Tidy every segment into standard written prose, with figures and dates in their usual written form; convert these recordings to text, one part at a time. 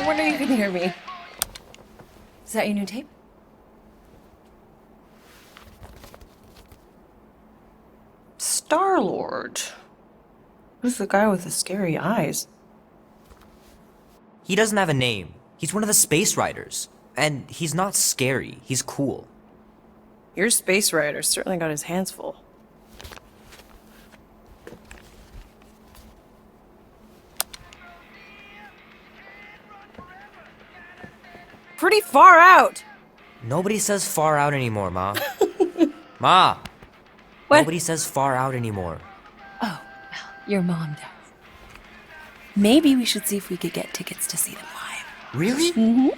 No wonder you can hear me. Is that your new tape? Star-Lord. Who's the guy with the scary eyes? He doesn't have a name. He's one of the space riders. And he's not scary, he's cool. Your space rider certainly got his hands full. Pretty far out! Nobody says far out anymore, Ma. Ma! What? Nobody says far out anymore. Oh, well, your mom does. Maybe we should see if we could get tickets to see them live. Really? Mm-hmm.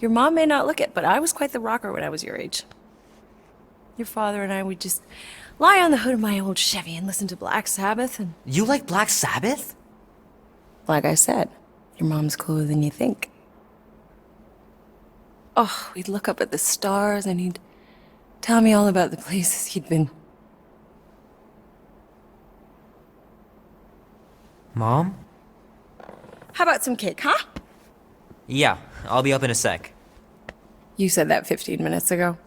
Your mom may not look it, but I was quite the rocker when I was your age. Your father and I would just lie on the hood of my old Chevy and listen to Black Sabbath and... You like Black Sabbath? Like I said, your mom's cooler than you think. Oh, we'd look up at the stars and he'd tell me all about the places he'd been. Mom? How about some cake, huh? Yeah, I'll be up in a sec. You said that 15 minutes ago.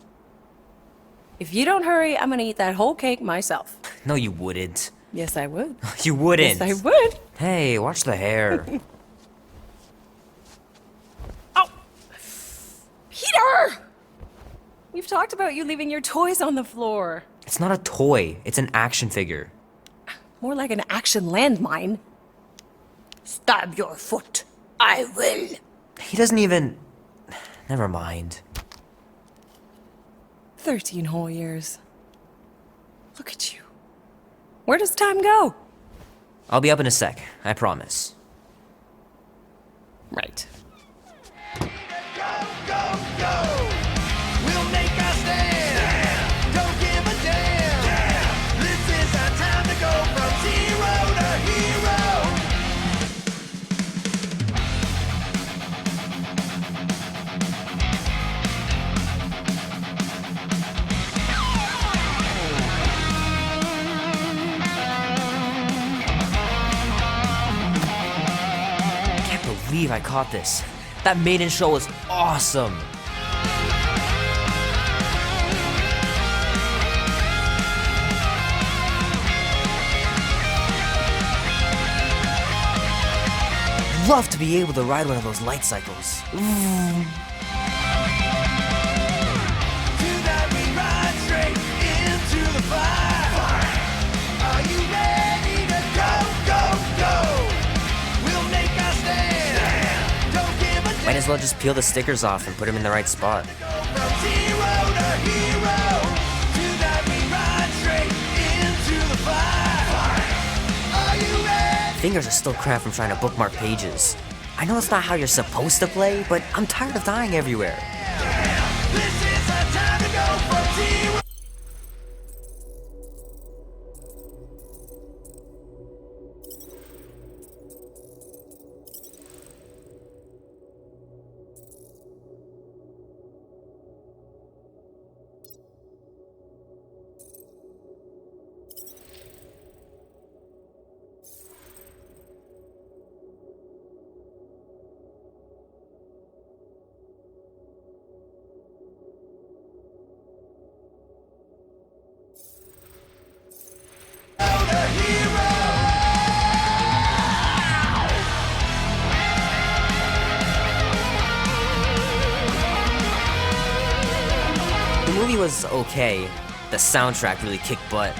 If you don't hurry, I'm gonna eat that whole cake myself. No, you wouldn't. Yes, I would. You wouldn't. Yes, I would. Hey, watch the hair. Oh! Peter! We've talked about you leaving your toys on the floor. It's not a toy, it's an action figure. More like an action landmine. Stab your foot. I will. He doesn't even... Never mind. 13 whole years. Look at you. Where does time go? I'll be up in a sec, I promise. Right. Go, go, go! We'll make our stand! Don't give a damn! This is our time to go from zero to hero! Can't believe I caught this. That maiden show was awesome. I'd love to be able to ride one of those light cycles. Tonight we ride straight into the fire! Are you ready to go, go, go? We'll make our stand! Don't give a damn! Might as well just peel the stickers off and put them in the right spot. Go from zero to hero! Tonight we ride straight into the fire! Are you ready? Fingers are still cramped from trying to bookmark pages. I know it's not how you're supposed to play, but I'm tired of dying everywhere. This is our time to go from zero. The movie was okay. The soundtrack really kicked butt.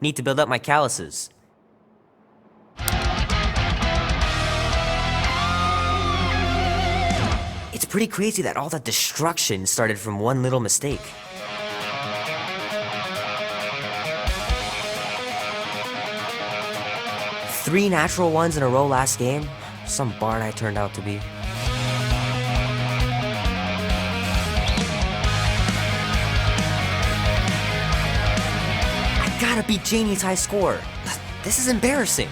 Need to build up my calluses. It's pretty crazy that all that destruction started from one little mistake. Three natural ones in a row last game. Some barn I turned out to be. I gotta beat Janie's high score. This is embarrassing.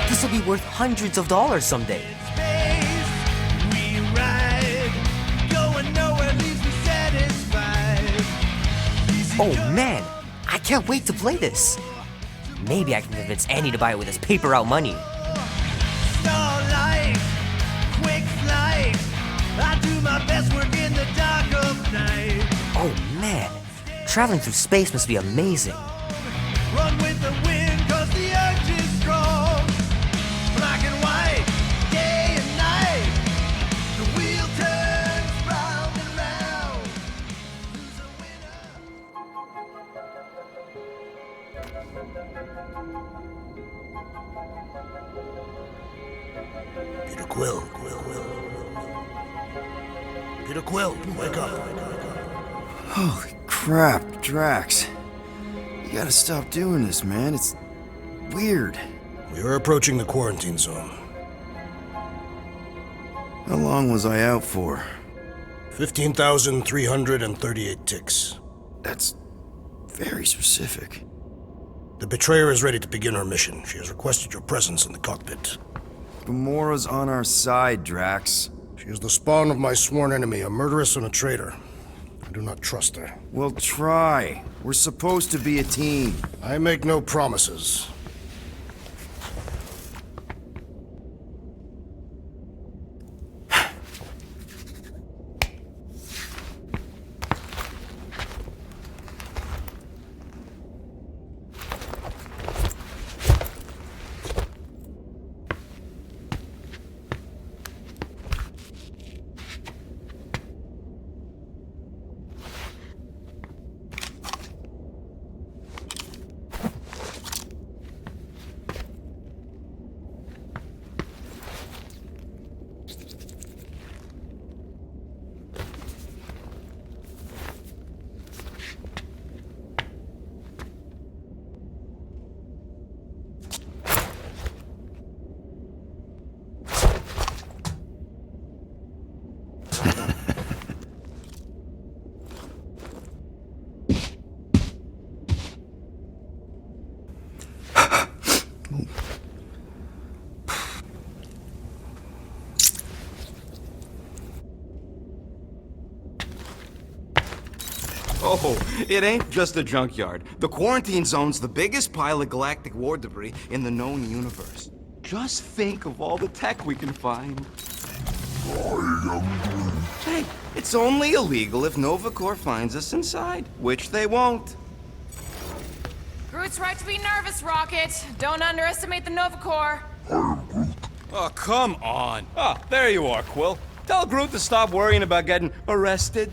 This will be worth hundreds of dollars someday. Space, we ride, going nowhere leaves me satisfied. Oh man, I can't wait to play this. Maybe I can convince Annie to buy it with his paper out money. Starlight, quick flight, I do my best work in the dark of night. Oh man, traveling through space must be amazing. Run with the wind, cause the urge is strong. Black and white, day and night. The wheel turns round and round. Who's a winner? Peter Quill. Peter Quill, wake up. Holy crap, Drax. You gotta stop doing this, man. It's weird. We are approaching the quarantine zone. How long was I out for? 15,338 ticks. That's very specific. The betrayer is ready to begin her mission. She has requested your presence in the cockpit. Gamora's on our side, Drax. She is the spawn of my sworn enemy, a murderess and a traitor. I do not trust her. Well, try. We're supposed to be a team. I make no promises. Oh, it ain't just a junkyard. The quarantine zone's the biggest pile of galactic war debris in the known universe. Just think of all the tech we can find. Hey, it's only illegal if Nova Corps finds us inside, which they won't. Groot's right to be nervous, Rocket. Don't underestimate the Nova Corps. Oh, come on. Ah, there you are, Quill. Tell Groot to stop worrying about getting arrested.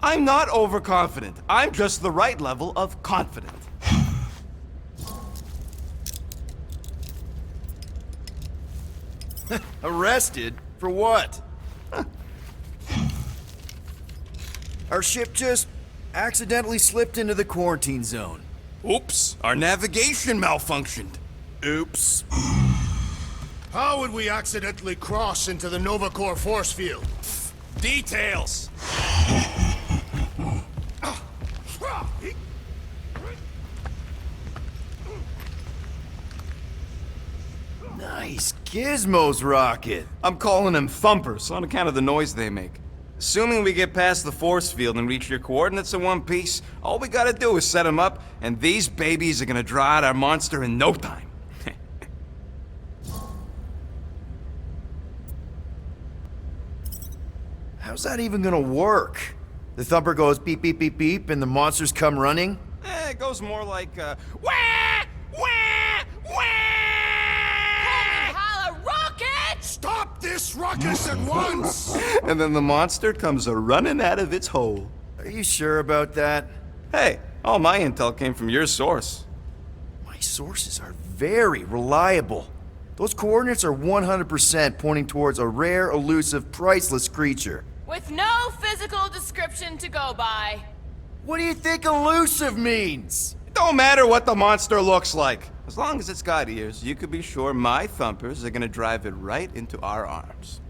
I'm not overconfident. I'm just the right level of confident. Arrested? For what? Our ship just accidentally slipped into the quarantine zone. Oops, our navigation malfunctioned. Oops. How would we accidentally cross into the Nova Corps force field? Details. Nice gizmos, Rocket. I'm calling them thumpers on account of the noise they make. Assuming we get past the force field and reach your coordinates in one piece, all we gotta do is set them up, and these babies are gonna draw out our monster in no time. How's that even gonna work? The thumper goes beep, beep, beep, beep, and the monsters come running? It goes more like, wah! Wah! Wah! Holla, Rocket! Stop this ruckus at once! And then the monster comes a-running out of its hole. Are you sure about that? Hey, all my intel came from your source. My sources are very reliable. Those coordinates are 100% pointing towards a rare, elusive, priceless creature. With no physical description to go by. What do you think elusive means? Don't matter what the monster looks like. As long as it's got ears, you could be sure my thumpers are gonna drive it right into our arms.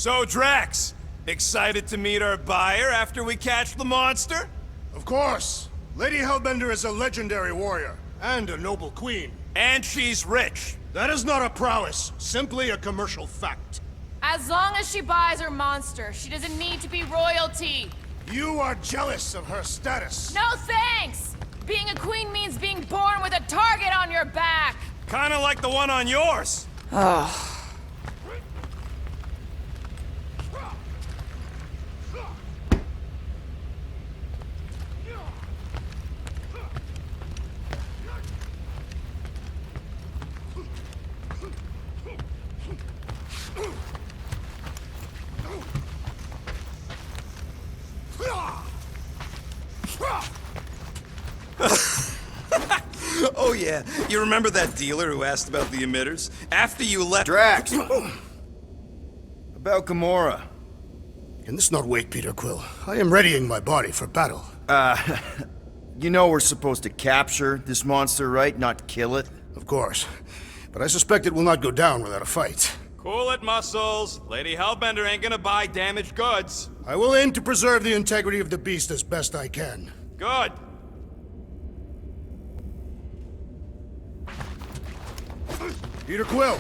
So, Drax, excited to meet our buyer after we catch the monster? Of course. Lady Hellbender is a legendary warrior, and a noble queen. And she's rich. That is not a prowess, simply a commercial fact. As long as she buys her monster, she doesn't need to be royalty. You are jealous of her status. No thanks! Being a queen means being born with a target on your back! Kinda like the one on yours. Oh yeah, you remember that dealer who asked about the emitters? After you left— Drax! About Gamora. Can this not wait, Peter Quill? I am readying my body for battle. You know we're supposed to capture this monster, right? Not kill it? Of course. But I suspect it will not go down without a fight. Cool it, Muscles. Lady Hellbender ain't gonna buy damaged goods. I will aim to preserve the integrity of the beast as best I can. Good. Peter Quill,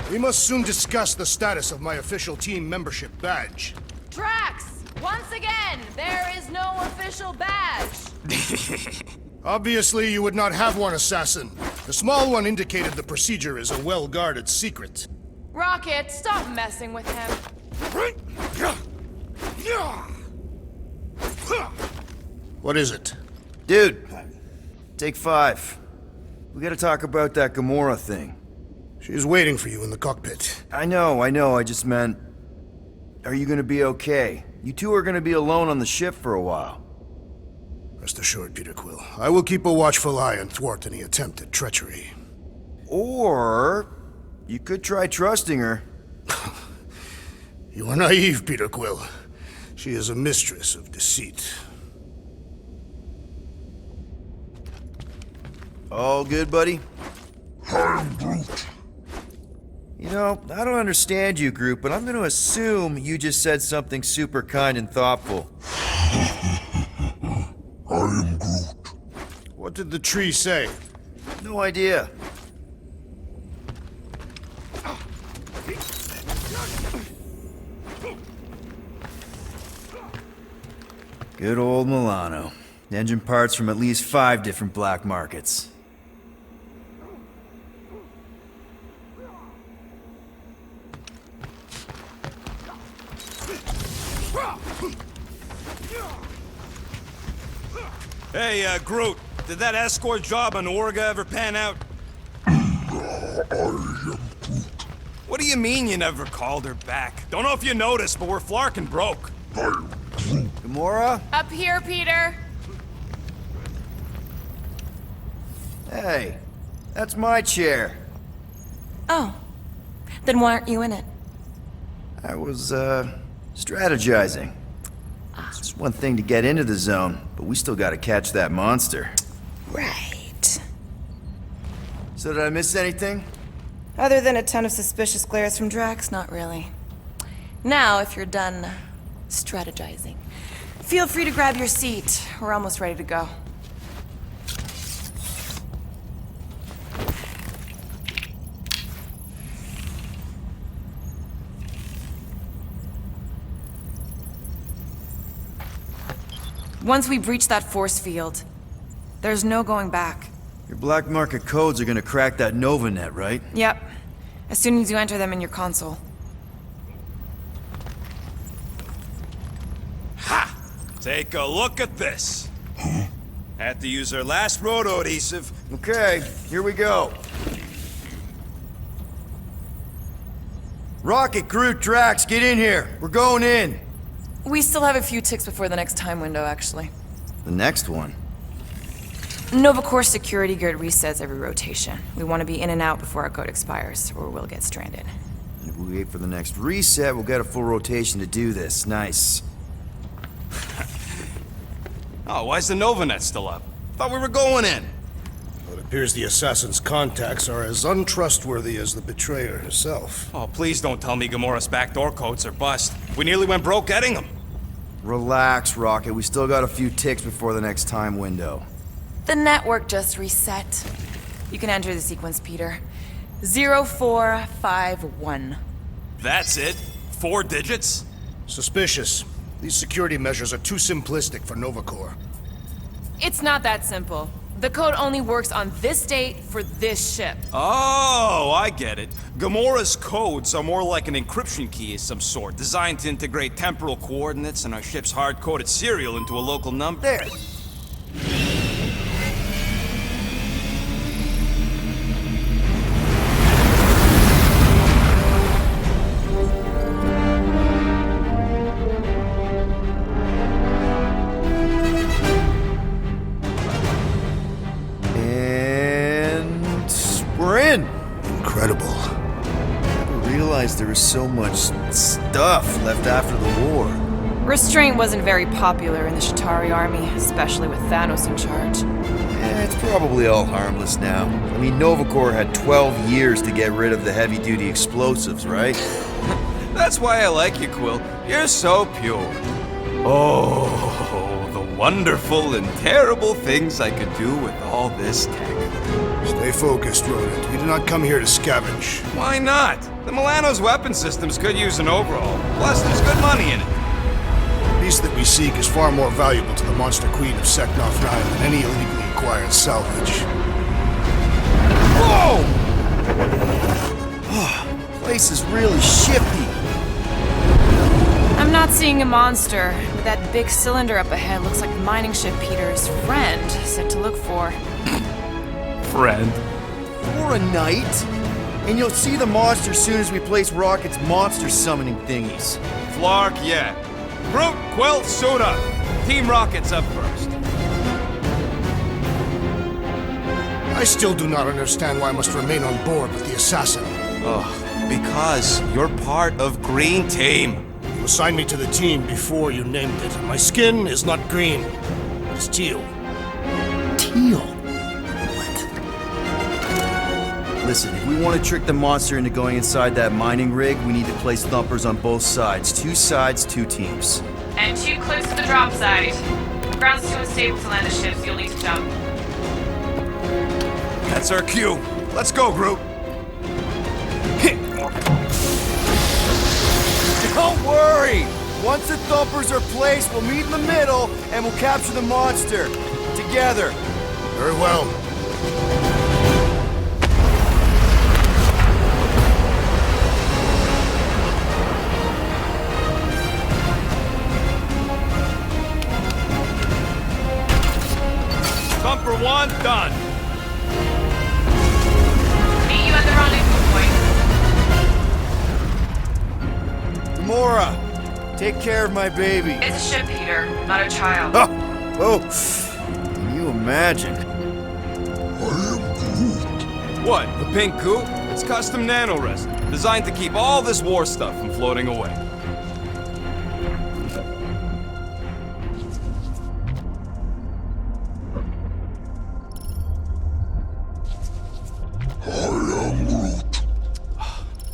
we must soon discuss the status of my official team membership badge. Drax! Once again, there is no official badge! Obviously, you would not have one, assassin. The small one indicated the procedure is a well-guarded secret. Rocket, stop messing with him. What is it? Dude, take 5. We gotta talk about that Gamora thing. She is waiting for you in the cockpit. I know, I just meant... Are you gonna be okay? You two are gonna be alone on the ship for a while. Rest assured, Peter Quill. I will keep a watchful eye and thwart any attempt at treachery. Or... you could try trusting her. You are naive, Peter Quill. She is a mistress of deceit. All good, buddy? I'm Groot. You know, I don't understand you, Groot, but I'm gonna assume you just said something super kind and thoughtful. I am Groot. What did the tree say? No idea. Good old Milano. Engine parts from at least 5 different black markets. Hey, Groot, did that escort job on Orga ever pan out? What do you mean you never called her back? Don't know if you noticed, but we're flarkin' broke. Gamora? Up here, Peter. Hey, that's my chair. Oh. Then why aren't you in it? I was, strategizing. It's one thing to get into the zone, but we still gotta catch that monster. Right. So did I miss anything? Other than a ton of suspicious glares from Drax, not really. Now, if you're done strategizing, feel free to grab your seat. We're almost ready to go. Once we breach that force field, there's no going back. Your black market codes are gonna crack that Nova net, right? Yep. As soon as you enter them in your console. Ha! Take a look at this. Had to use our last roto adhesive. Okay, here we go. Rocket, Groot, Drax, get in here. We're going in. We still have a few ticks before the next time window, actually. The next one. Nova Corps security grid resets every rotation. We want to be in and out before our code expires, or we'll get stranded. And if we wait for the next reset, we'll get a full rotation to do this. Nice. Oh, why's the Nova net still up? Thought we were going in. But a Appears the assassin's contacts are as untrustworthy as the betrayer herself. Oh, please don't tell me Gamora's backdoor codes are bust. We nearly went broke getting them. Relax, Rocket. We still got a few ticks before the next time window. The network just reset. You can enter the sequence, Peter. 0451. That's it? 4 digits? Suspicious. These security measures are too simplistic for Novacore. It's not that simple. The code only works on this date for this ship. Oh, I get it. Gamora's codes are more like an encryption key of some sort, designed to integrate temporal coordinates and our ship's hard-coded serial into a local number. There. Incredible. I never realized there was so much stuff left after the war. Restraint wasn't very popular in the Shatari army, especially with Thanos in charge. It's probably all harmless now. I mean, Novacore had 12 years to get rid of the heavy-duty explosives, right? That's why I like you, Quill. You're so pure. Oh, the wonderful and terrible things I could do with all this tech. Stay focused, Rodent. We do not come here to scavenge. Why not? The Milano's weapon systems could use an overhaul. Plus, there's good money in it. The piece that we seek is far more valuable to the Monster Queen of Seknov 9 than any illegally acquired salvage. Whoa! Place is really shifty. I'm not seeing a monster, but that big cylinder up ahead looks like the mining ship Peter's friend said to look for. Friend. For a night? And you'll see the monster soon as we place Rocket's monster summoning thingies. Flark, yeah. Groot, Quill, suit up. Team Rocket's up first. I still do not understand why I must remain on board with the assassin. Oh, because you're part of Green Team. You assigned me to the team before you named it. My skin is not green. It's teal. Teal? Listen, if we want to trick the monster into going inside that mining rig, we need to place thumpers on both sides. 2 sides, 2 teams. And 2 clips to the drop site. Ground's too unstable to land the ship, so you'll need to jump. That's our cue. Let's go, Groot. Don't worry! Once the thumpers are placed, we'll meet in the middle and we'll capture the monster. Together. Very well. Thumper 1, done. Meet you at the rendezvous point. Gamora, take care of my baby. It's a ship, Peter, not a child. Oh, can you imagine? What, the pink coupe? It's custom nano-resin, designed to keep all this war stuff from floating away.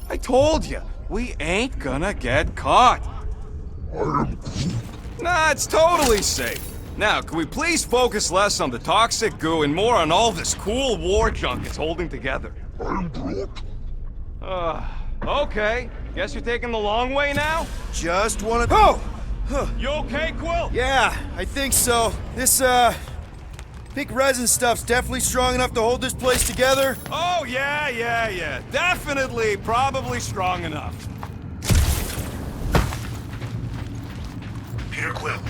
I told you, we ain't gonna get caught. Nah, it's totally safe. Now, can we please focus less on the toxic goo and more on all this cool war junk it's holding together? Okay. Guess you're taking the long way now? Just wanna... Oh! You okay, Quill? Yeah, I think so. This, pink resin stuff's definitely strong enough to hold this place together. Oh, yeah. Definitely, probably strong enough. Peter Quill,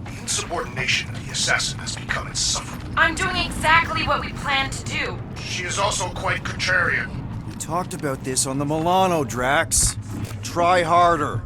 the insubordination of the assassin has become insufferable. I'm doing exactly what we planned to do. She is also quite contrarian. We talked about this on the Milano, Drax. Try harder.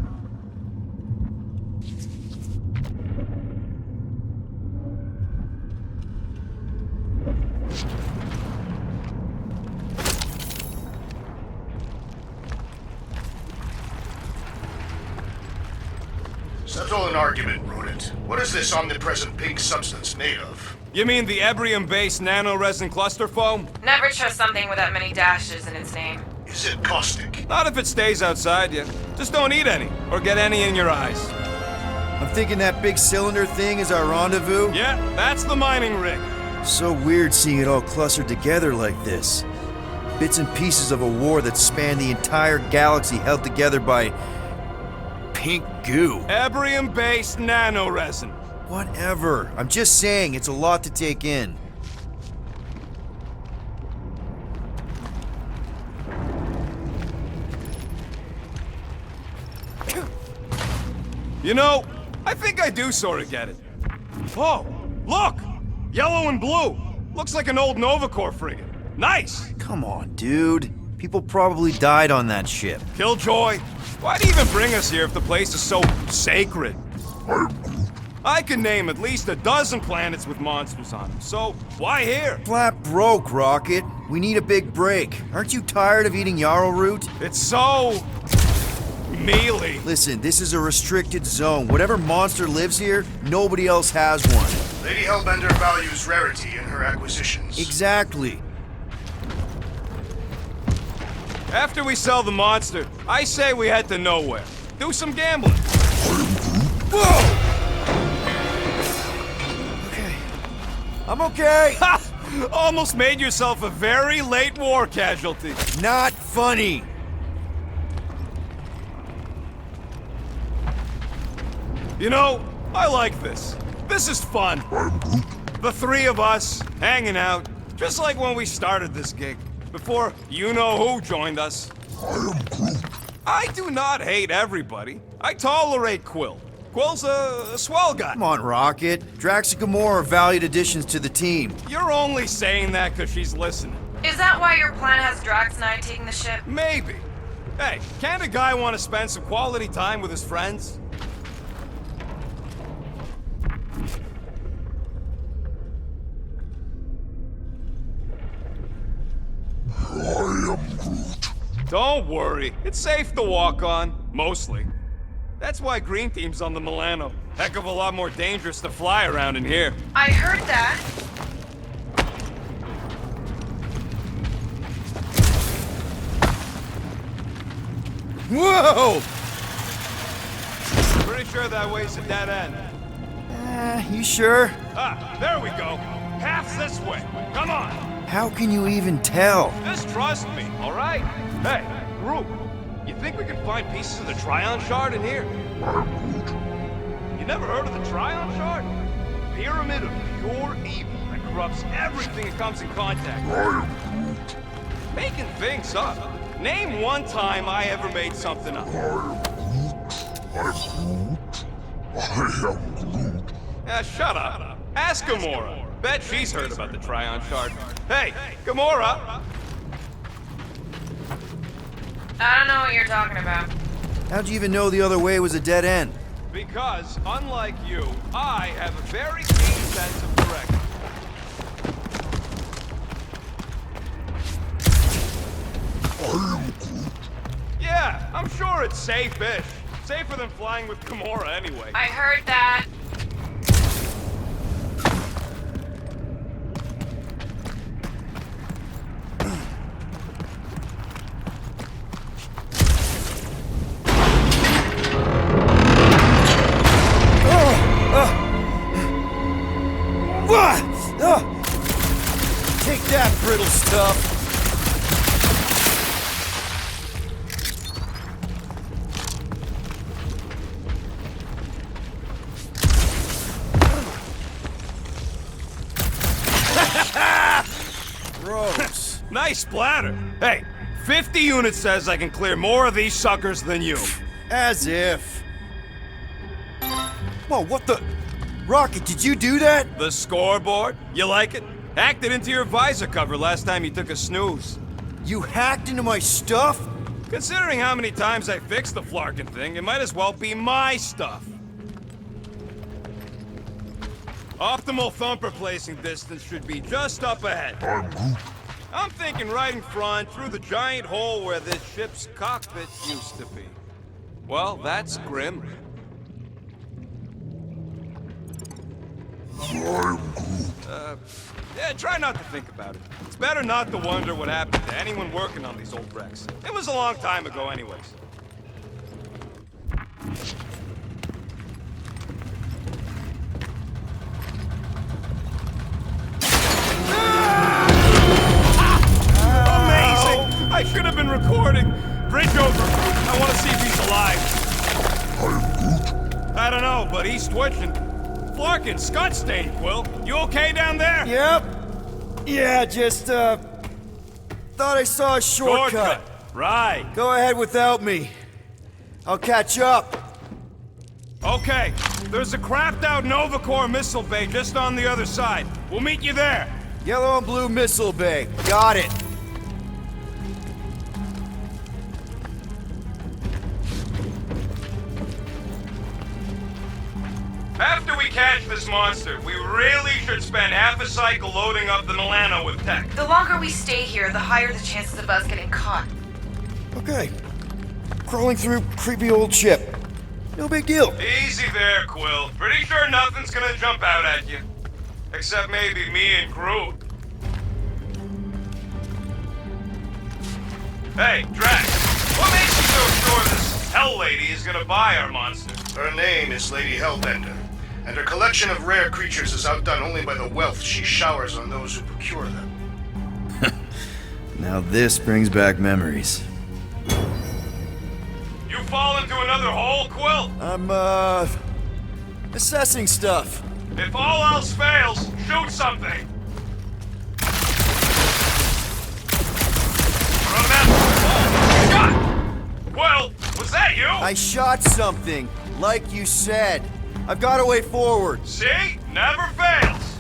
Settle an argument, Rodent. What is this omnipresent pink substance made of? You mean the Ebrium-based nanoresin cluster foam? Never trust something with that many dashes in its name. Is it caustic? Not if it stays outside you. Just don't eat any, or get any in your eyes. I'm thinking that big cylinder thing is our rendezvous. Yeah, that's the mining rig. So weird seeing it all clustered together like this. Bits and pieces of a war that spanned the entire galaxy held together by pink goo. Ebrium-based nanoresin. Whatever. I'm just saying, it's a lot to take in. You know, I think I do sort of get it. Oh, look! Yellow and blue. Looks like an old Nova Corps frigate. Nice! Come on, dude. People probably died on that ship. Killjoy, why'd you even bring us here if the place is so sacred? I can name at least a dozen planets with monsters on them, so why here? Flat broke, Rocket. We need a big break. Aren't you tired of eating yarrow root? It's so... mealy. Listen, this is a restricted zone. Whatever monster lives here, nobody else has one. Lady Hellbender values rarity in her acquisitions. Exactly. After we sell the monster, I say we head to nowhere. Do some gambling. Whoa! Okay. I'm okay. Ha! Almost made yourself a very late war casualty. Not funny. You know, I like this. This is fun. The three of us, hanging out, just like when we started this gig, before you-know-who joined us. I do not hate everybody. I tolerate Quill. Quill's a swell guy. Come on, Rocket. Drax and Gamora are valued additions to the team. You're only saying that because she's listening. Is that why your plan has Drax and I taking the ship? Maybe. Hey, can't a guy want to spend some quality time with his friends? Don't worry, it's safe to walk on, mostly. That's why Green Team's on the Milano. Heck of a lot more dangerous to fly around in here. I heard that. Whoa! Pretty sure that way's a dead end. You sure? Ah, there we go. Half's this way. Come on. How can you even tell? Just trust me, all right? Hey, group, you think we can find pieces of the Tryon Shard in here? You never heard of the Tryon Shard? Pyramid of pure evil that corrupts everything it comes in contact with. Making things up. Name one time I ever made something up. Yeah, shut up. Ask Gamora. Bet she's heard about the Tryon Shard. Hey, Gamora! I don't know what you're talking about. How'd you even know the other way was a dead end? Because, unlike you, I have a very keen sense of direction. Yeah, I'm sure it's safe-ish. Safer than flying with Gamora anyway. I heard that. Take that, brittle stuff! Gross. Nice splatter. Hey, 50 units says I can clear more of these suckers than you. As if. Whoa, what the? Rocket, did you do that? The scoreboard? You like it? Hacked it into your visor cover last time you took a snooze. You hacked into my stuff? Considering how many times I fixed the Flarkin thing, it might as well be my stuff. Optimal thumper placing distance should be just up ahead. I'm thinking right in front, through the giant hole where this ship's cockpit used to be. Well, that's grim. Yeah, try not to think about it. It's better not to wonder what happened to anyone working on these old wrecks. It was a long time ago anyways. Amazing! I should have been recording. Bridge over. I want to see if he's alive. I don't know, but he's twitching. Flarkin, Scott stained, Quill. You okay down there? Yep. Yeah, just, thought I saw a shortcut. Right. Go ahead without me. I'll catch up. Okay. There's a crapped out Nova Corps missile bay just on the other side. We'll meet you there. Yellow and blue missile bay. Got it. After we catch this monster, we really should spend half a cycle loading up the Milano with tech. The longer we stay here, the higher the chances of us getting caught. Okay. Crawling through creepy old ship. No big deal. Easy there, Quill. Pretty sure nothing's gonna jump out at you. Except maybe me and Groot. Hey, Drax, what makes you so sure this Hell Lady is gonna buy our monster? Her name is Lady Hellbender, and her collection of rare creatures is outdone only by the wealth she showers on those who procure them. Now this brings back memories. You fall into another hole, Quill? I'm, assessing stuff. If all else fails, shoot something. Remember, oh, God! Quill, was that you? I shot something, like you said. I've got a way forward. See? Never fails.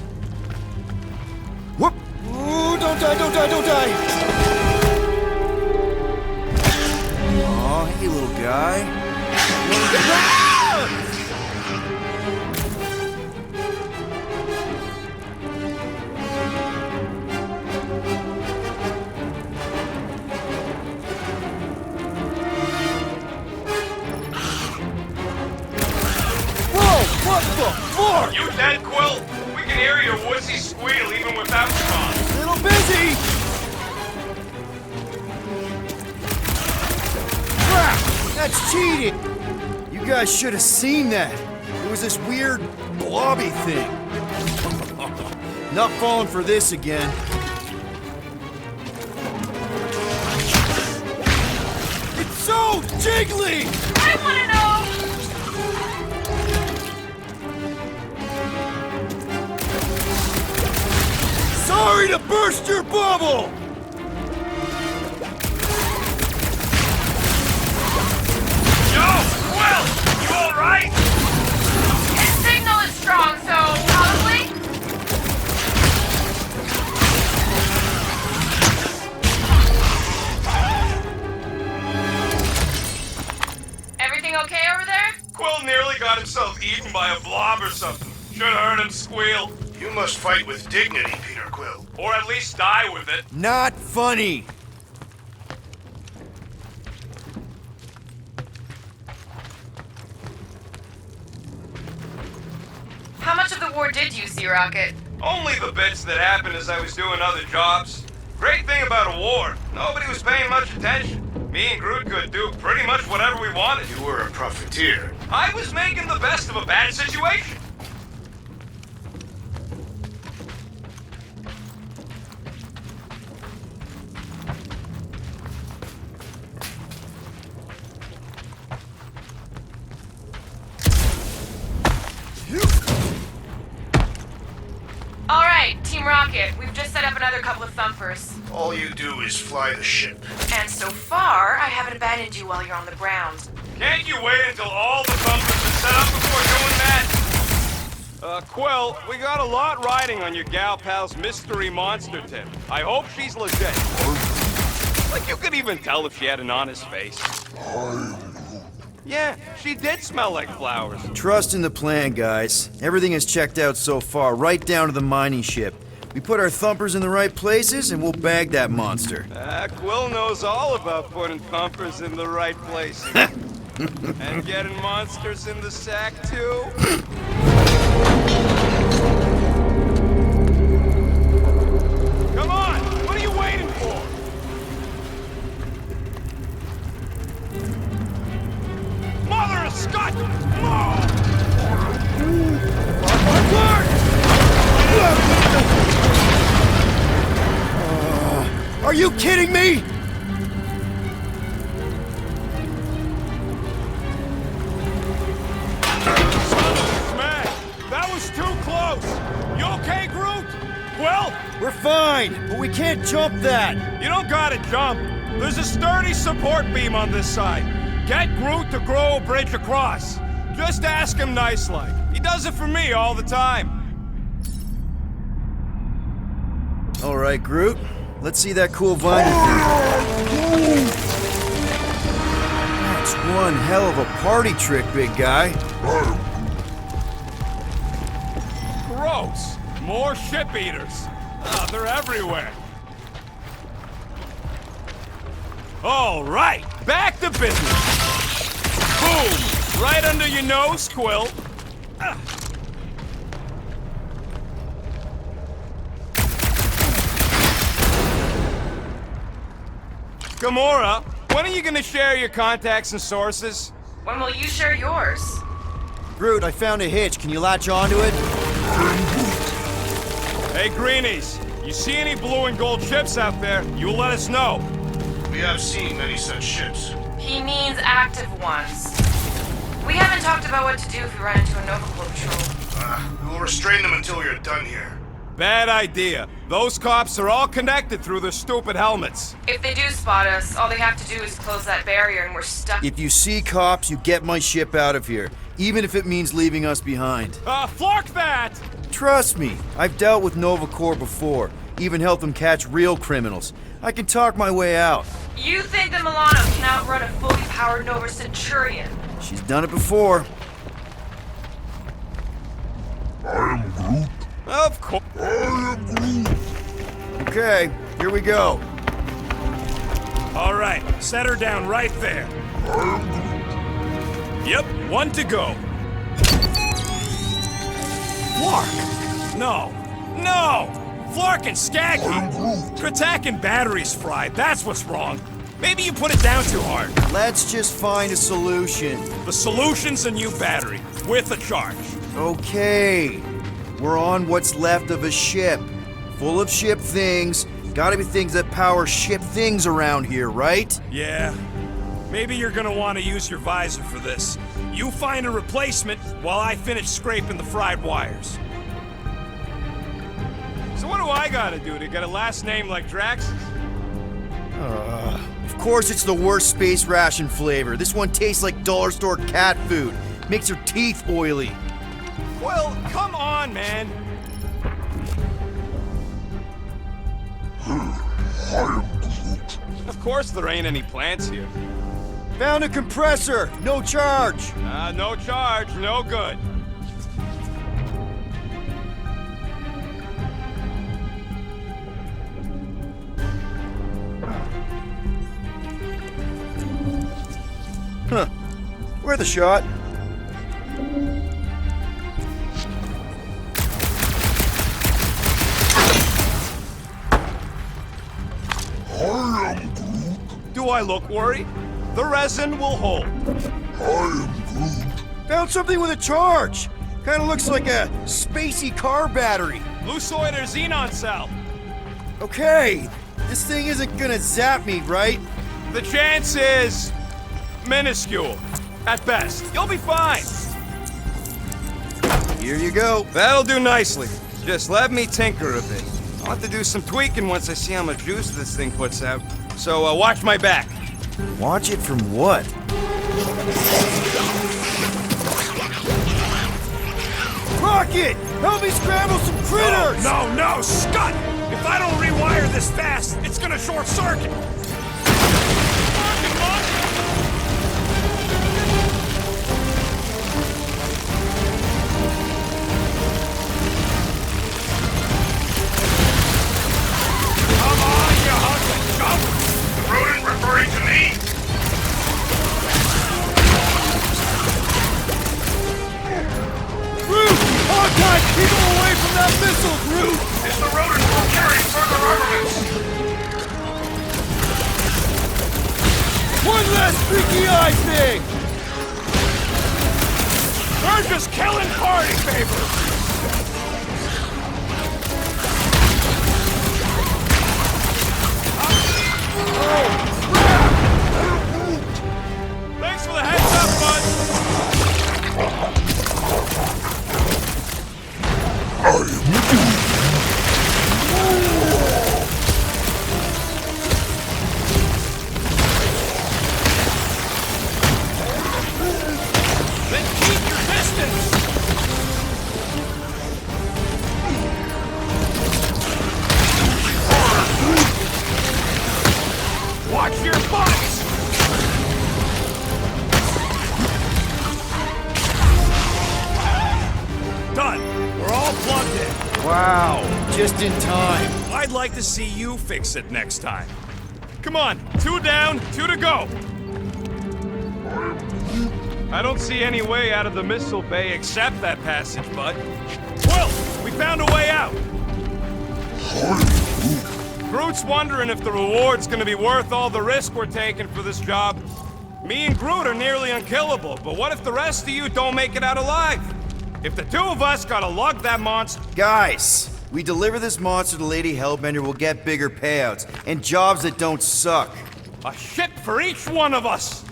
Whoop! Ooh, don't die, don't die, don't die! Aw, hey, little guy. What the fuck? You dead, Quill? We can hear your woodsy squeal even without you on. Little busy! Crap! That's cheating! You guys should have seen that. It was this weird blobby thing. Not falling for this again. It's so jiggly! I wanna know! Sorry to burst your bubble! Yo, Quill! You alright? His signal is strong, so probably. Everything okay over there? Quill nearly got himself eaten by a blob or something. Should've heard him squeal. You must fight with dignity, Peter Quill. Or at least die with it. Not funny! How much of the war did you see, Rocket? Only the bits that happened as I was doing other jobs. Great thing about a war, nobody was paying much attention. Me and Groot could do pretty much whatever we wanted. You were a profiteer. I was making the best of a bad situation. All right, Team Rocket, we've just set up another couple of thumpers. All you do is fly the ship. And so far, I haven't abandoned you while you're on the ground. Can't you wait until all the thumpers are set up before doing that? Quill, we got a lot riding on your gal pal's mystery monster tip. I hope she's legit. Like you could even tell if she had an honest face. Yeah, she did smell like flowers. Trust in the plan, guys. Everything is checked out so far, right down to the mining ship. We put our thumpers in the right places, and we'll bag that monster. Quill knows all about putting thumpers in the right places. And getting monsters in the sack, too. Are you kidding me? Man, that was too close. You okay, Groot? Well, We're fine, but we can't jump that. you don't gotta jump. There's a sturdy support beam on this side. Get Groot to grow a bridge across. Just ask him nice-like. He does it for me all the time. All right, Groot. Let's see that cool vine. That's one hell of a party trick, big guy. Gross. More ship eaters. Oh, they're everywhere. All right, back to business. Boom! Right under your nose, Quill. Gamora, when are you gonna share your contacts and sources? When will you share yours? Groot, I found a hitch. Can you latch onto it? Hey, Greenies, you see any blue and gold ships out there, you let us know. We have seen many such ships. He means active ones. We haven't talked about what to do if we run into a Nova Corps patrol. We will restrain them until we are done here. Bad idea. Those cops are all connected through their stupid helmets. If they do spot us, all they have to do is close that barrier and we're stuck. If you see cops, you get my ship out of here, even if it means leaving us behind. Flark that! Trust me, I've dealt with Nova Corps before, even helped them catch real criminals. I can talk my way out. You think that Milano can outrun a fully powered Nova Centurion? She's done it before. Of course. Okay, here we go. All right, set her down right there. Yep, one to go. Flark! No, no! Flark and Skaggy! Kratak and batteries fried, that's what's wrong. Maybe you put it down too hard. Let's just find a solution. The solution's a new battery, with a charge. Okay. We're on what's left of a ship. Full of ship things. Gotta be things that power ship things around here, right? Yeah. Maybe you're gonna want to use your visor for this. You find a replacement while I finish scraping the fried wires. So what do I gotta do to get a last name like Drax's? Of course it's the worst space ration flavor. This one tastes like dollar store cat food. Makes your teeth oily. Well, come on, man. Of course there ain't any plants here. Found a compressor. No charge. No charge, no good. Huh. Worth a shot. Do I look worried? The resin will hold. Found something with a charge. Kinda looks like a spacey car battery. Lucioid or xenon cell. Okay, this thing isn't gonna zap me, right? The chance is minuscule. At best. You'll be fine. Here you go. That'll do nicely. Just let me tinker a bit. I'll have to do some tweaking once I see how much juice this thing puts out. So watch my back. Watch it from what? Rocket! Help me scramble some critters! No, Scott! If I don't rewire this fast, it's gonna short circuit. Rodent referring to me? Groot! Hawkeye, keep him away from that missile, Groot! Is the rodent will carry further armaments? One less freaky eye thing! We're just killing party favors! Thanks for the heads up, bud! Then keep your distance! Watch your butts! Done. We're all plugged in. Wow, just in time. I'd like to see you fix it next time. Come on, 2 down, 2 to go. I don't see any way out of the missile bay except that passage, bud. Quill, we found a way out. Groot's wondering if the reward's gonna be worth all the risk we're taking for this job. Me and Groot are nearly unkillable, but what if the rest of you don't make it out alive? If the 2 of us gotta lug that monster... Guys, we deliver this monster to Lady Hellbender, we'll get bigger payouts and jobs that don't suck. A ship for each one of us!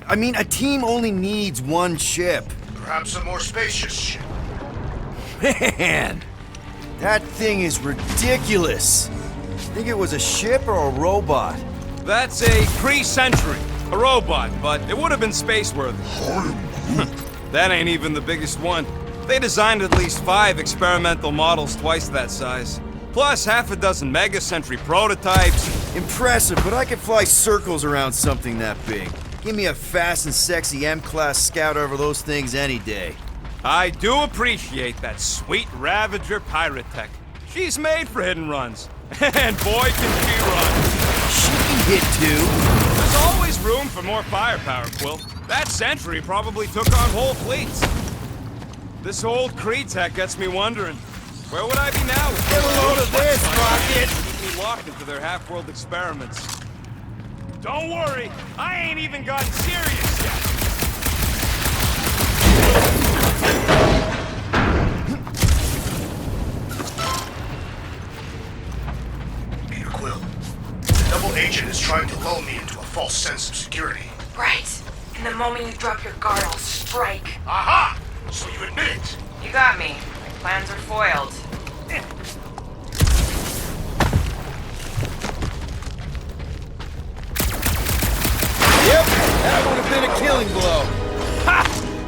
I mean, a team only needs 1 ship. Perhaps a more spacious ship. Man, that thing is ridiculous. Think it was a ship or a robot? That's a pre-century. A robot, but it would have been space-worthy. That ain't even the biggest one. They designed at least 5 experimental models twice that size. Plus half a dozen mega-century prototypes. Impressive, but I could fly circles around something that big. Give me a fast and sexy M-Class Scout over those things any day. I do appreciate that sweet Ravager pirate tech. She's made for hidden runs. And boy, can she run. She can hit too. There's always room for more firepower, Quill. That Sentry probably took on whole fleets. This old Kree tech gets me wondering, where would I be now? Get a load of this, Rocket! Keep me locked into their half-world experiments. Don't worry, I ain't even gotten serious yet. Peter Quill, the double agent is trying to lull me into a false sense of security. Right. And the moment you drop your guard, I'll strike. Aha! So you admit it? You got me. My plans are foiled. Yep, that would have been a killing blow. Ha!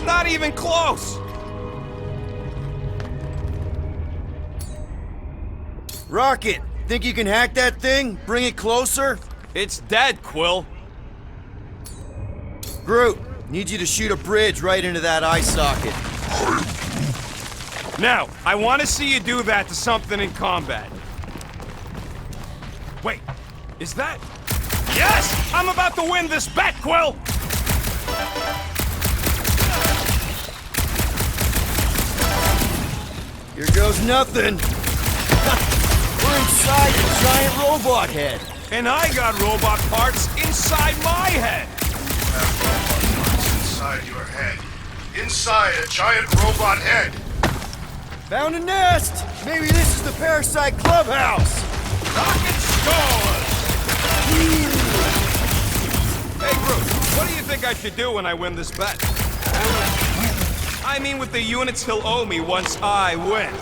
Not even close! Rocket, think you can hack that thing? Bring it closer? It's dead, Quill. Groot, need you to shoot a bridge right into that eye socket. Now, I want to see you do that to something in combat. Wait, is that... Yes! I'm about to win this bet, Quill! Here goes nothing. We're inside the giant robot head. And I got robot parts inside my head! Inside your head. Inside a giant robot head. Found a nest! Maybe this is the Parasite Clubhouse! Rocket scores! Hey, Groot, what do you think I should do when I win this bet? I mean with the units he'll owe me once I win.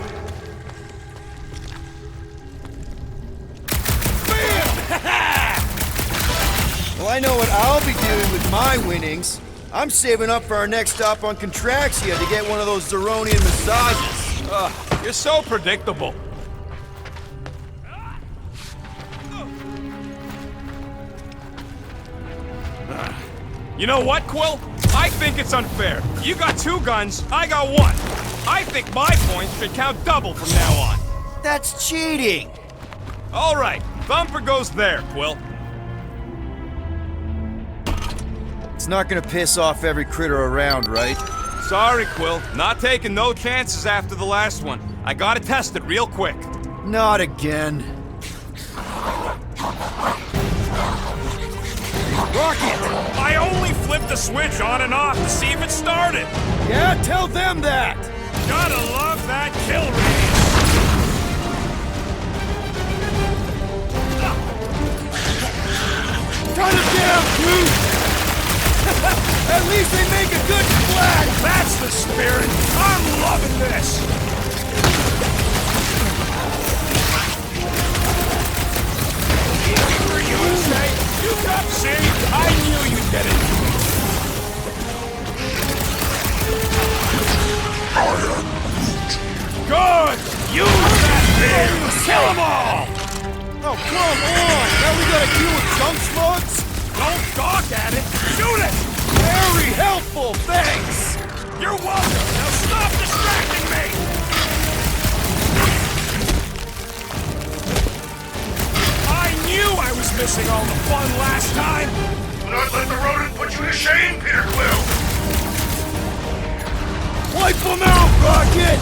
Well, I know what I'll be doing with my winnings. I'm saving up for our next stop on Contraxia to get one of those Zeronian massages. You're so predictable. You know what, Quill? I think it's unfair. You got 2 guns, I got 1. I think my points should count double from now on. That's cheating! All right, bumper goes there, Quill. It's not gonna piss off every critter around, right? Sorry, Quill. Not taking no chances after the last one. I gotta test it real quick. Not again. Rocket! I only flipped the switch on and off to see if it started. Yeah, tell them that! Gotta love that kill range. Run him down, Groot! At least they make a good splash! That's the spirit! I'm loving this! Easy for you to say. You got see? I knew you did it! Good! Use that beam! Kill them all! Oh, come on! Now we gotta deal with junk slugs? Don't gawk at it! Shoot it! Very helpful, thanks! You're welcome! Now stop distracting me! I knew I was missing all the fun last time! Do not let the rodent put you to shame, Peter Quill! Wipe them out, Rocket!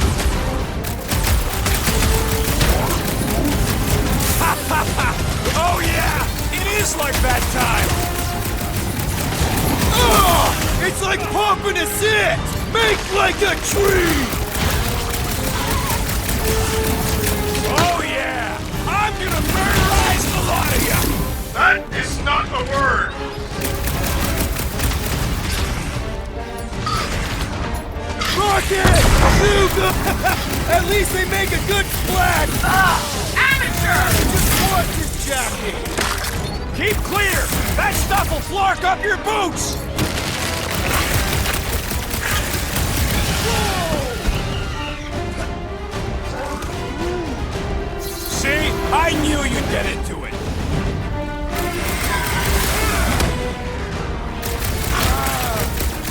Ha ha ha! Oh yeah! It is like that time! Ugh! It's like pumping a zit! Make like a tree! Oh yeah! I'm gonna murderize the lot of you! That is not a word! Rocket! Hugo! At least they make a good splash! Amateur! Just watch this jacket! Keep clear! That stuff will flark up your boots! See? I knew you'd get into it!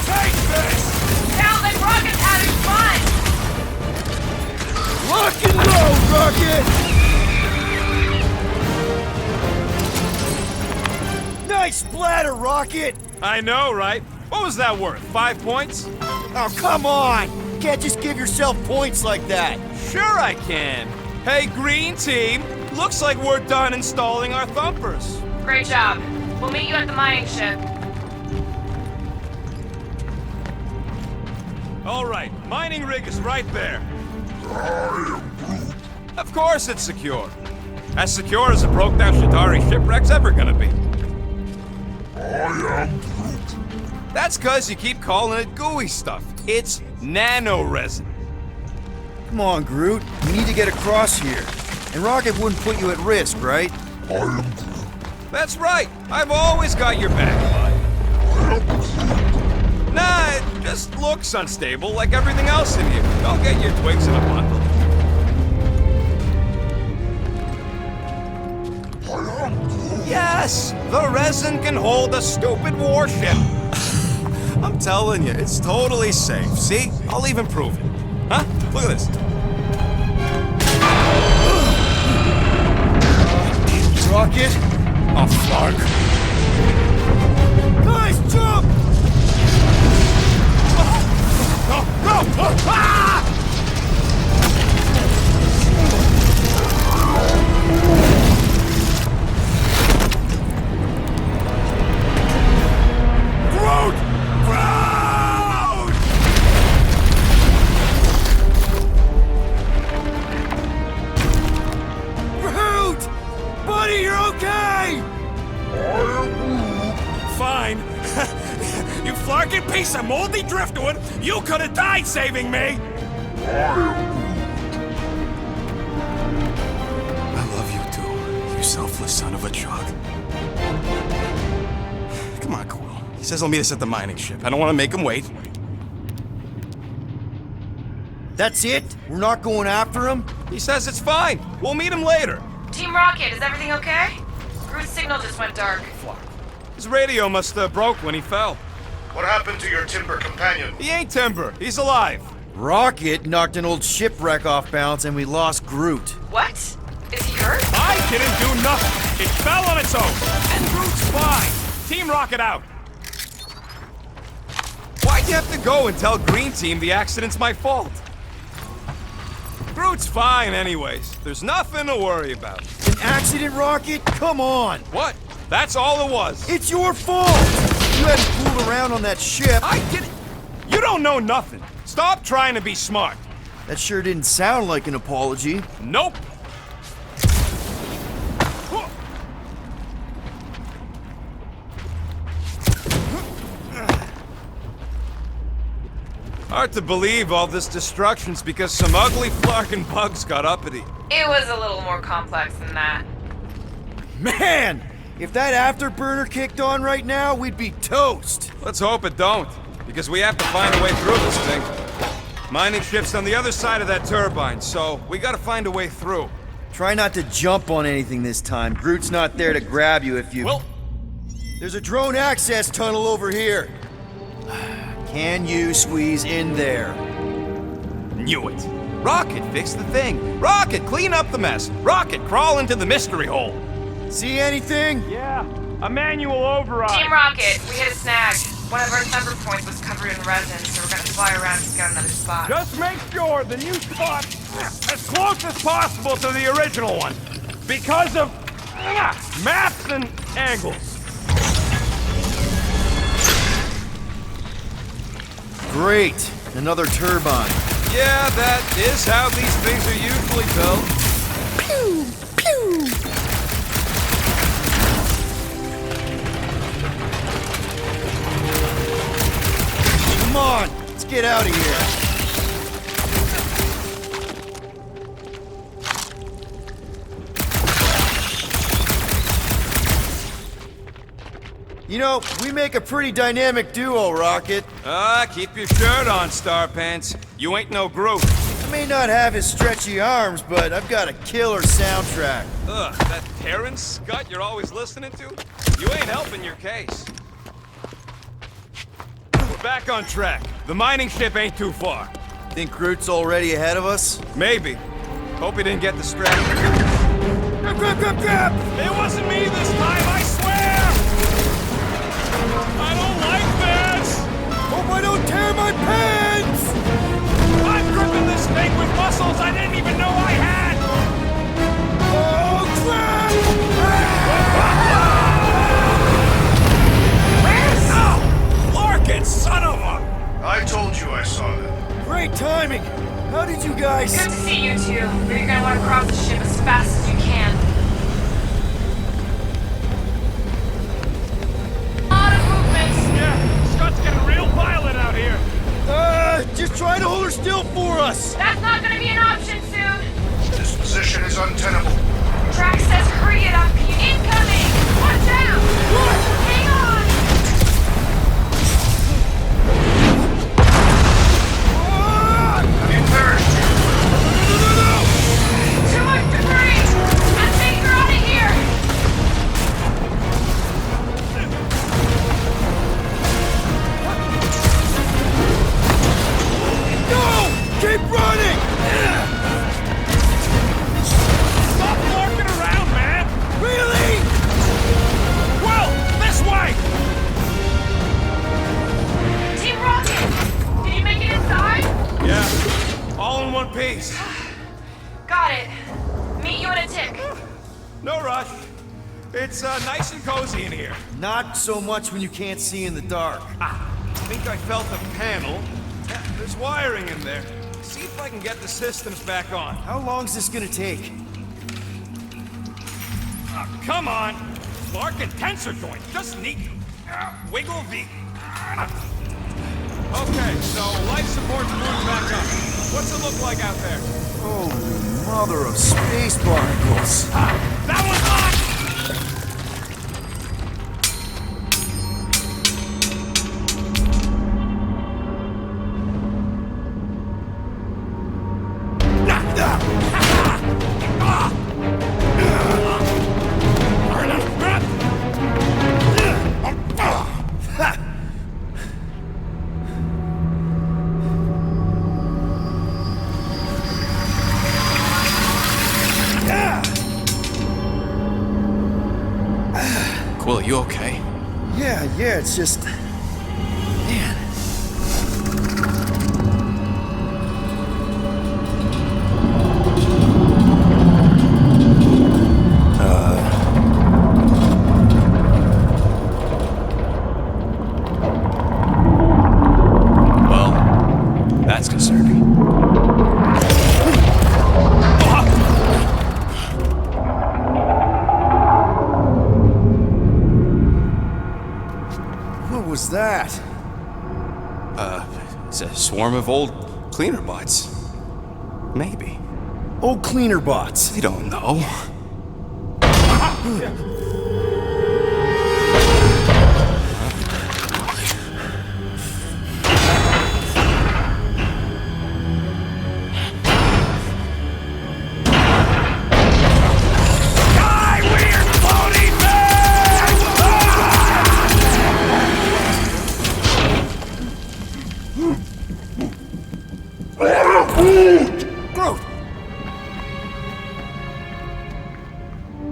Take this! Sounds like Rocket's having fun! Rock and roll, Rocket! Nice splatter, Rocket! I know, right? What was that worth? 5 points? Oh, come on! Can't just give yourself points like that! Sure I can. Hey, green team. Looks like we're done installing our thumpers. Great job. We'll meet you at the mining ship. All right, mining rig is right there. Of course it's secure. As secure as a broke-down Shatari shipwreck's ever gonna be. That's cause you keep calling it gooey stuff. It's nano-resin. Come on, Groot. We need to get across here. And Rocket wouldn't put you at risk, right? That's right. I've always got your back, bud. Nah, it just looks unstable like everything else in here. Don't get your twigs in a bundle. Yes! The resin can hold a stupid warship. I'm telling you, it's totally safe. See? I'll even prove it. Huh? Look at this. Rocket? Oh, fuck. Guys, jump! No! No! Ah! Groot! Groot! Groot! Buddy, you're okay! Fine. You flarking piece of moldy driftwood! You could have died saving me! I love you too, you selfless son of a chug. Come on, Quill. He says he'll meet us at the mining ship. I don't want to make him wait. That's it? We're not going after him? He says it's fine. We'll meet him later. Team Rocket, is everything okay? Groot's signal just went dark. His radio must have broke when he fell. What happened to your timber companion? He ain't timber. He's alive. Rocket knocked an old shipwreck off balance and we lost Groot. What? Is he hurt? I didn't do nothing. It fell on its own. And Groot's fine. Team Rocket out. Why'd you have to go and tell Green Team the accident's my fault? Groot's fine anyways. There's nothing to worry about. An accident, Rocket? Come on! What? That's all it was. It's your fault! You hadn't fooled around on that ship. I didn't. You don't know nothing. Stop trying to be smart. That sure didn't sound like an apology. Nope. Hard to believe all this destruction's because some ugly flarkin' bugs got uppity. It was a little more complex than that. Man! If that afterburner kicked on right now, we'd be toast! Let's hope it don't, because we have to find a way through this thing. Mining ship's on the other side of that turbine, so we gotta find a way through. Try not to jump on anything this time. Groot's not there to grab you if you... Well, there's a drone access tunnel over here. Can you squeeze in there? knew it. Rocket, fix the thing. Rocket, clean up the mess. Rocket, crawl into the mystery hole. See anything? Yeah, a manual override. Team Rocket, we hit a snag. One of our thumper points was covered in resin, so we're gonna fly around and scout another spot. Just make sure the new spot as close as possible to the original one. Because of maps and angles. Great. Another turbine. Yeah, that is how these things are usually built. Pew! Pew! Come on, let's get out of here. You know, we make a pretty dynamic duo, Rocket. Keep your shirt on, Star Pants. You ain't no Groot. I may not have his stretchy arms, but I've got a killer soundtrack. Ugh, that Terran scut you're always listening to? You ain't helping your case. We're back on track. The mining ship ain't too far. Think Groot's already ahead of us? Maybe. Hope he didn't get distracted. Grab, grab, grab, grab! It wasn't me this time, I swear! I don't like this! Hope I don't tear my pants! I'm gripping this thing with muscles I didn't even know I had! Oh, crap! Oh! Larkin, son of a... I told you I saw them. Great timing! How did you guys... Good to see you two, but you're gonna want to cross the ship as fast as you can. Scott's getting real violent out here. Just try to hold her still for us! That's not gonna be an option soon. This position is untenable. Track says hurry it up. Incoming! Watch out! Hang on! Have you perished? Too much debris! I'm taking her out of here! No! Keep running! Stop lurking around, man! Really? Well, this way! Team Rocket! Did you make it inside? Yeah, all in one piece. Got it. Meet you in a tick. No rush. It's nice and cozy in here. Not so much when you can't see in the dark. I think I felt a panel. Yeah, there's wiring in there. See if I can get the systems back on. How long's this gonna take? Come on! Lark and tensor joint, just neat. Wiggle the... Okay, so life support's moving back up. What's it look like out there? Holy mother of space barnacles! That one's on! Quill, you okay? Yeah, it's just... Man. Well, that's concerning. What was that? It's a swarm of old cleaner bots. Maybe. Old cleaner bots. We don't know.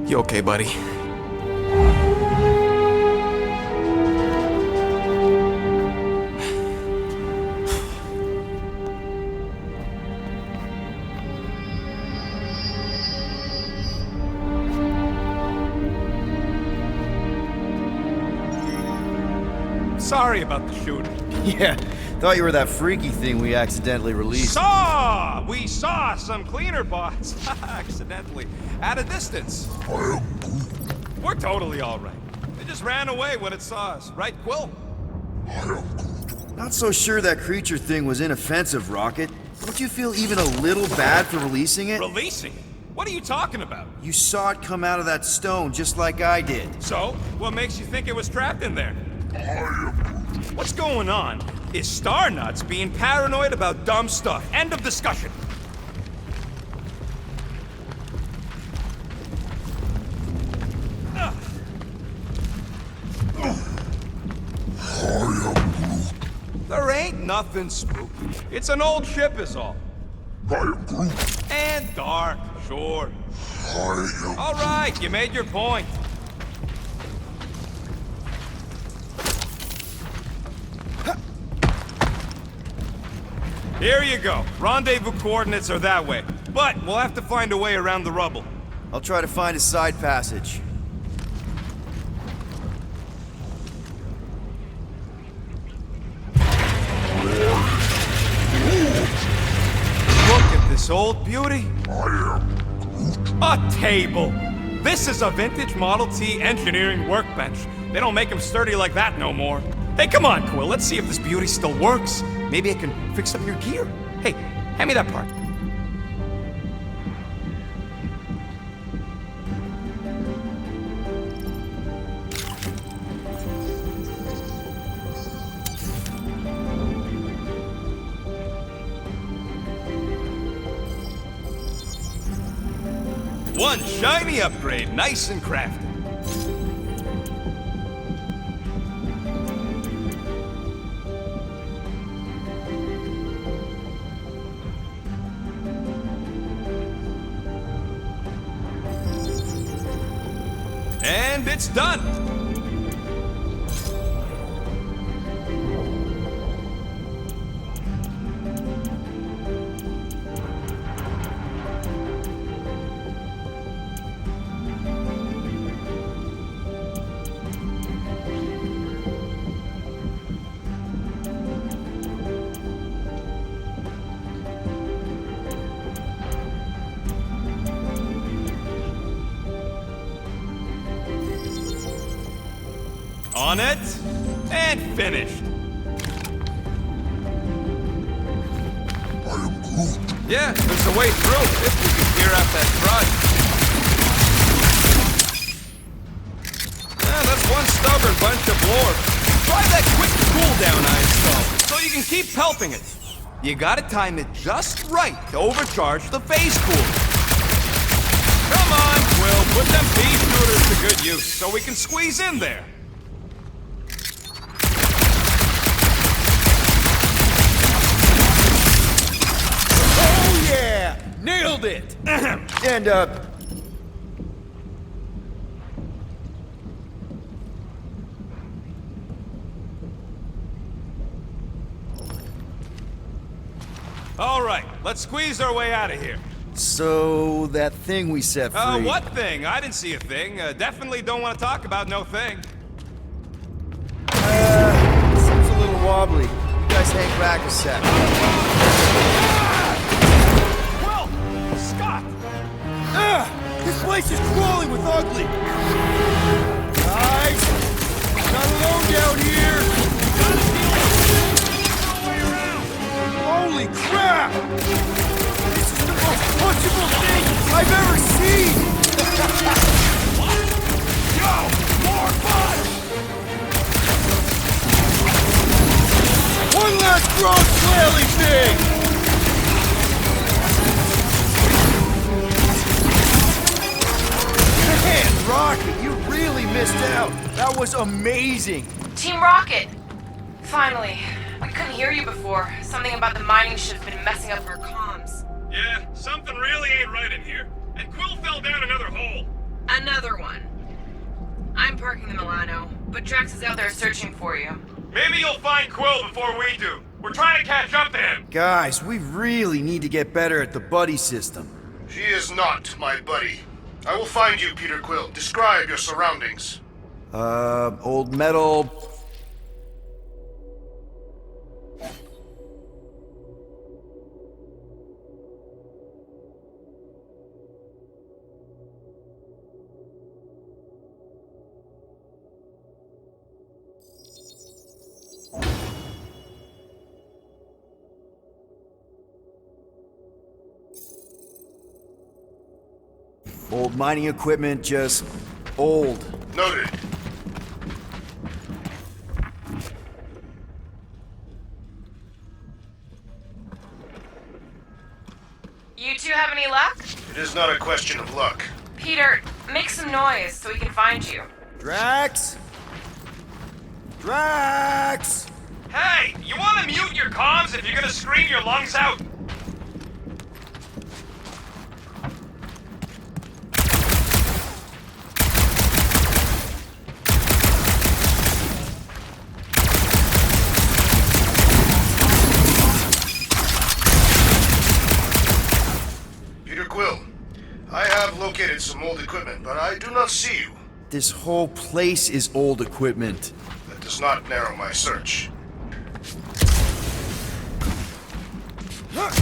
You okay, buddy? Sorry about the shooting. Yeah, thought you were that freaky thing we accidentally released. We saw some cleaner bots. Accidentally. At a distance. We're totally alright. They just ran away when it saw us. Right, Quill? Not so sure that creature thing was inoffensive, Rocket. Don't you feel even a little bad for releasing it? Releasing it? What are you talking about? You saw it come out of that stone just like I did. So, what makes you think it was trapped in there? What's going on is Starnuts being paranoid about dumb stuff. End of discussion. There ain't nothing spooky. It's an old ship is all. And dark, sure. All right, you made your point. Here you go. Rendezvous coordinates are that way. But we'll have to find a way around the rubble. I'll try to find a side passage. Look at this old beauty. A table. This is a vintage Model T engineering workbench. They don't make them sturdy like that no more. Hey, come on, Quill. Let's see if this beauty still works. Maybe I can fix up your gear. Hey, hand me that part. One shiny upgrade, nice and crafted. And it's done! On it, and finished. Yeah, there's a way through if we can clear out that crud. Yeah, that's one stubborn bunch of lore. Try that quick cooldown I installed, so you can keep helping it. You gotta time it just right to overcharge the phase cooler. Come on, Quill, put them pea shooters to good use so we can squeeze in there. Yeah! Nailed it! And, All right, let's squeeze our way out of here. so that thing we set free... What thing? I didn't see a thing. Definitely don't want to talk about no thing. Seems a little wobbly. You guys hang back a sec. Well, Scott! This place is crawling with ugly! Guys! Not alone down here! Gotta feel like a way around! crap! This is the most punchable thing I've ever seen! Yo! More punch! One last gross flailing thing! Man, Rocket, you really missed out. That was amazing. Team Rocket! Finally. We couldn't hear you before. Something about the mining ship's been messing up our comms. Yeah, something really ain't right in here. And Quill fell down another hole. Another one. I'm parking the Milano, but Drax is out there searching for you. Maybe you'll find Quill before we do. We're trying to catch up to him. Guys, we really need to get better at the buddy system. She is not my buddy. I will find you, Peter Quill. Describe your surroundings. Old metal. Old mining equipment, just old. Noted. You two have any luck? It is not a question of luck. Peter, make some noise so we can find you. Drax? Drax! Hey, you want to mute your comms if you're gonna scream your lungs out? Peter Quill, I have located some old equipment, but I do not see you. This whole place is old equipment. That does not narrow my search. What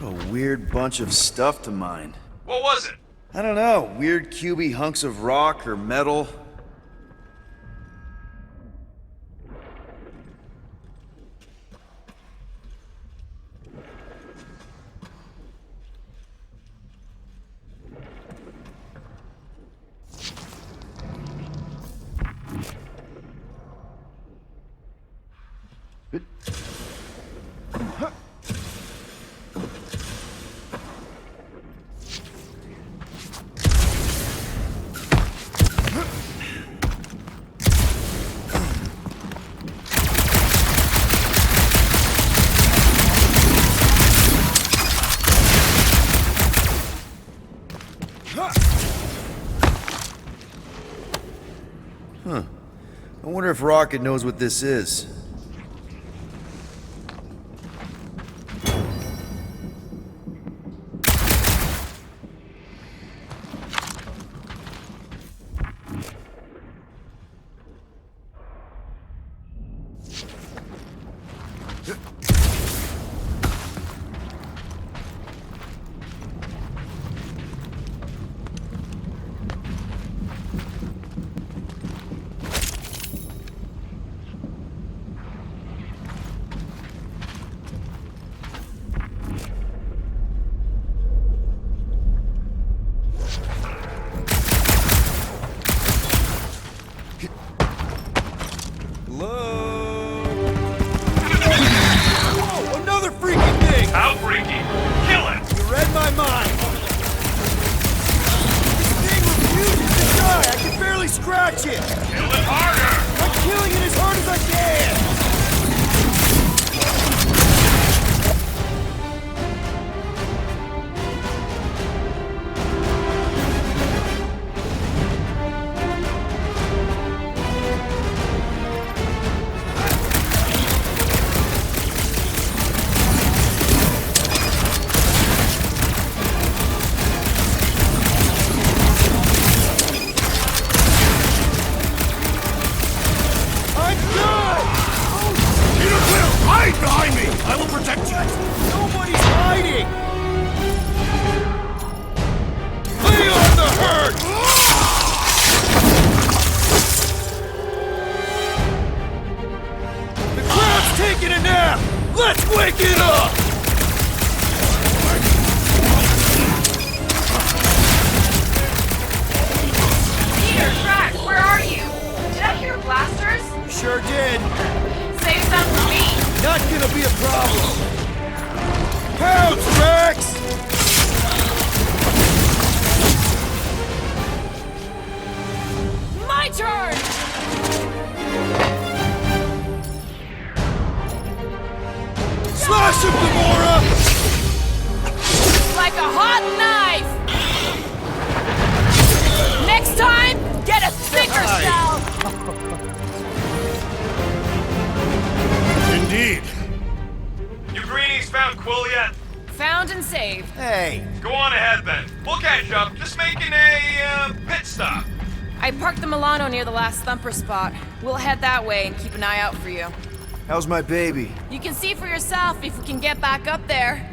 a weird bunch of stuff to mine. What was it? I don't know, weird cubey hunks of rock or metal. I wonder if Rocket knows what this is. hot knife! Next time, get a thicker shell! Indeed. You greenies found Quill yet? Found and saved. Hey, Go on ahead then. We'll catch up. Just making a pit stop. I parked the Milano near the last thumper spot. We'll head that way and keep an eye out for you. how's my baby? You can see for yourself if we can get back up there.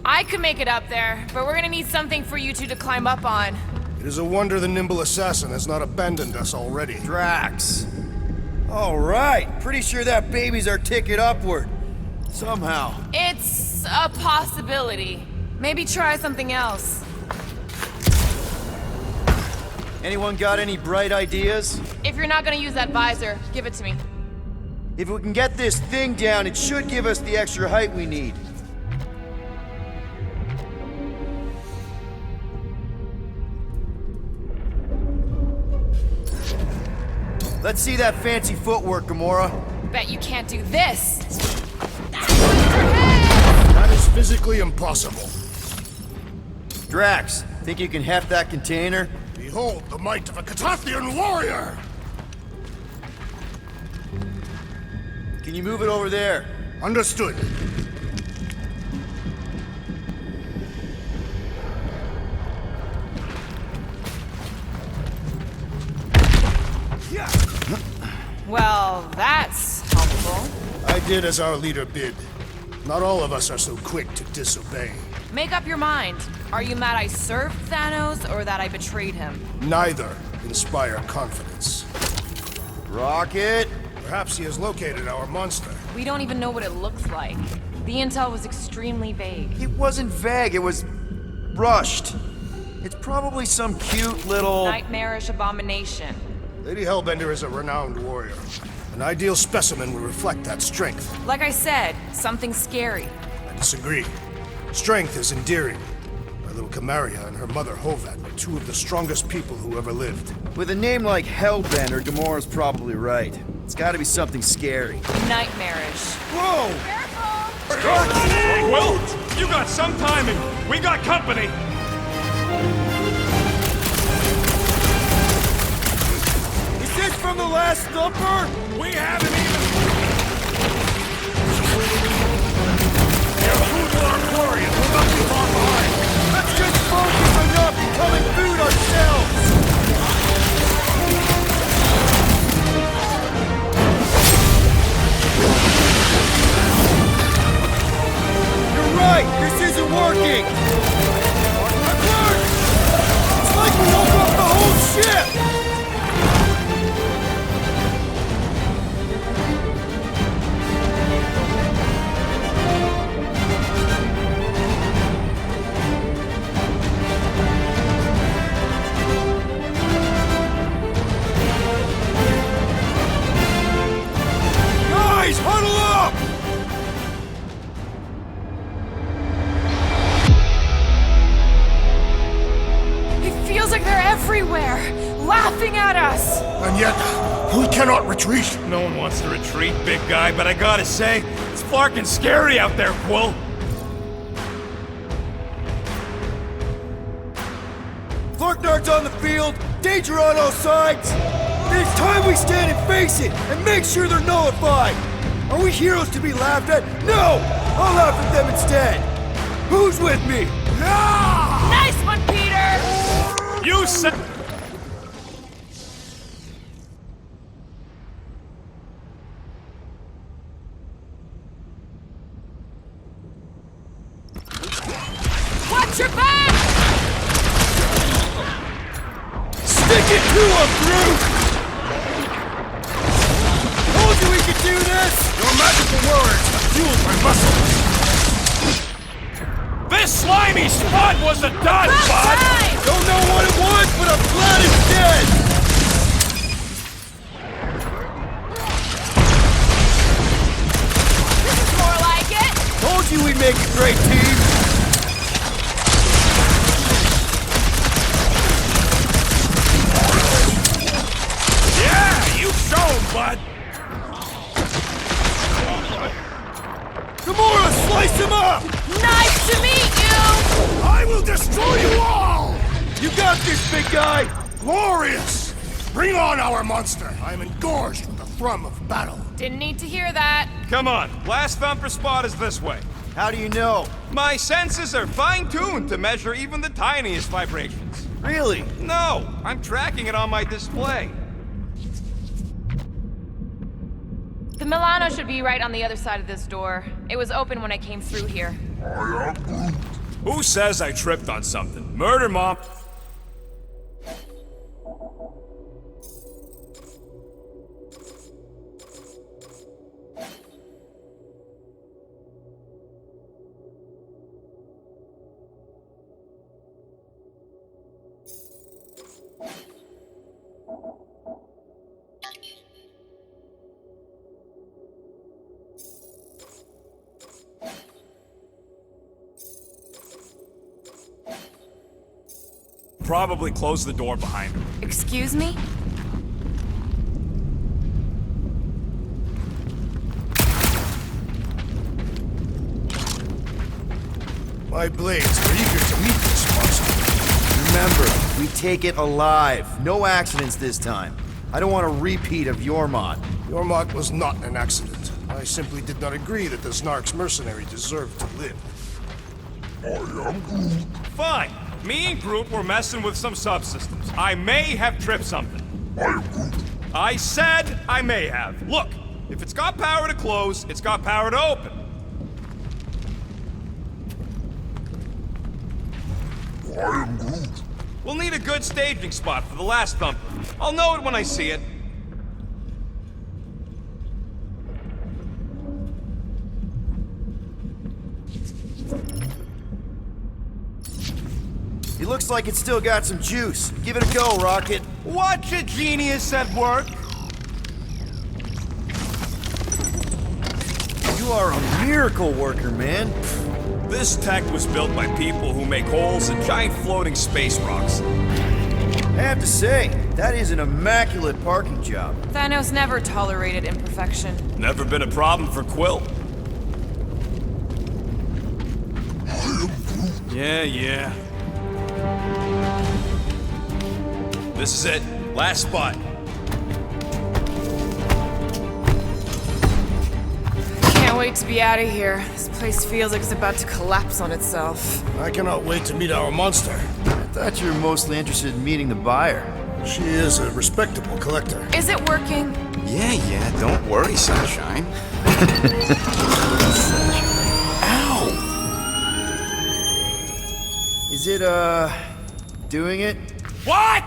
I could make it up there, but we're gonna need something for you two to climb up on. It is a wonder the nimble assassin has not abandoned us already. Drax. All right, pretty sure that baby's our ticket upward. Somehow. It's a possibility. Maybe try something else. Anyone got any bright ideas? If you're not gonna use that visor, give it to me. If we can get this thing down, it should give us the extra height we need. Let's see that fancy footwork, Gamora. Bet you can't do this. That is physically impossible. Drax, think you can heft that container? Behold the might of a Catathian warrior! Can you move it over there? Understood. Well, that's helpful. I did as our leader bid. Not all of us are so quick to disobey. Make up your mind. Are you mad I served Thanos or that I betrayed him? Neither inspire confidence. Rocket! Perhaps he has located our monster. We don't even know what it looks like. The intel was extremely vague. It wasn't vague, it was rushed. It's probably some cute little... Nightmarish abomination. Lady Hellbender is a renowned warrior. An ideal specimen would reflect that strength. Like I said, something scary. I disagree. Strength is endearing. Our little Camaria and her mother Hovat were two of the strongest people who ever lived. With a name like Hellbender, Gamora's probably right. It's gotta be something scary. Nightmarish. Whoa! Well, you got some timing. We got company. Is this from the last thumper? We haven't even... Glorious, we'll not be far behind. Let's just focus on not becoming food ourselves! You're right! This isn't working! It worked! It's like we woke up the whole ship! Guys, huddle up! It feels like they're everywhere, laughing at us. And yet, we cannot retreat. No one wants to retreat, big guy, but I gotta say, it's fucking scary out there, Quill. Florknard's on the field, danger on all sides! It's time we stand and face it, and make sure they're nullified! Are we heroes to be laughed at? No! I'll laugh at them instead! Who's with me? Nice one, Peter! You said... Watch your back! Stick it to him, Groot! Told you we could do this! Your magical words have fueled my muscles. This slimy spot was a dud, bud! Time! Don't know what it was, but I'm glad it's dead! This is more like it! Told you we'd make a great team! Yeah, you shown, bud! Slice him up! Nice to meet you! I will destroy you all! You got this, big guy! Glorious! Bring on our monster! I am engorged with the thrum of battle. Didn't need to hear that. Come on, last thumper spot is this way. How do you know? My senses are fine-tuned to measure even the tiniest vibrations. Really? No, I'm tracking it on my display. The Milano should be right on the other side of this door. It was open when I came through here. Who says I tripped on something? Murder, Mom. Probably close the door behind her. Excuse me? My blades are eager to meet this monster. Remember, we take it alive. No accidents this time. I don't want a repeat of Yormont. Yormont was not an accident. I simply did not agree that the Snark's mercenary deserved to live. Fine. Me and Groot were messing with some subsystems. I may have tripped something. I said I may have. Look, if it's got power to close, it's got power to open. We'll need a good staging spot for the last thumper. I'll know it when I see it. He looks like it's still got some juice. Give it a go, Rocket. Watch a genius at work. You are a miracle worker, man. This tech was built by people who make holes in giant floating space rocks. I have to say, that is an immaculate parking job. Thanos never tolerated imperfection. Never been a problem for Quill. Yeah. This is it. Last spot. Can't wait to be out of here. This place feels like it's about to collapse on itself. I cannot wait to meet our monster. I thought you were mostly interested in meeting the buyer. She is a respectable collector. Is it working? Yeah, don't worry, Sunshine. Ow! Is it, doing it? What?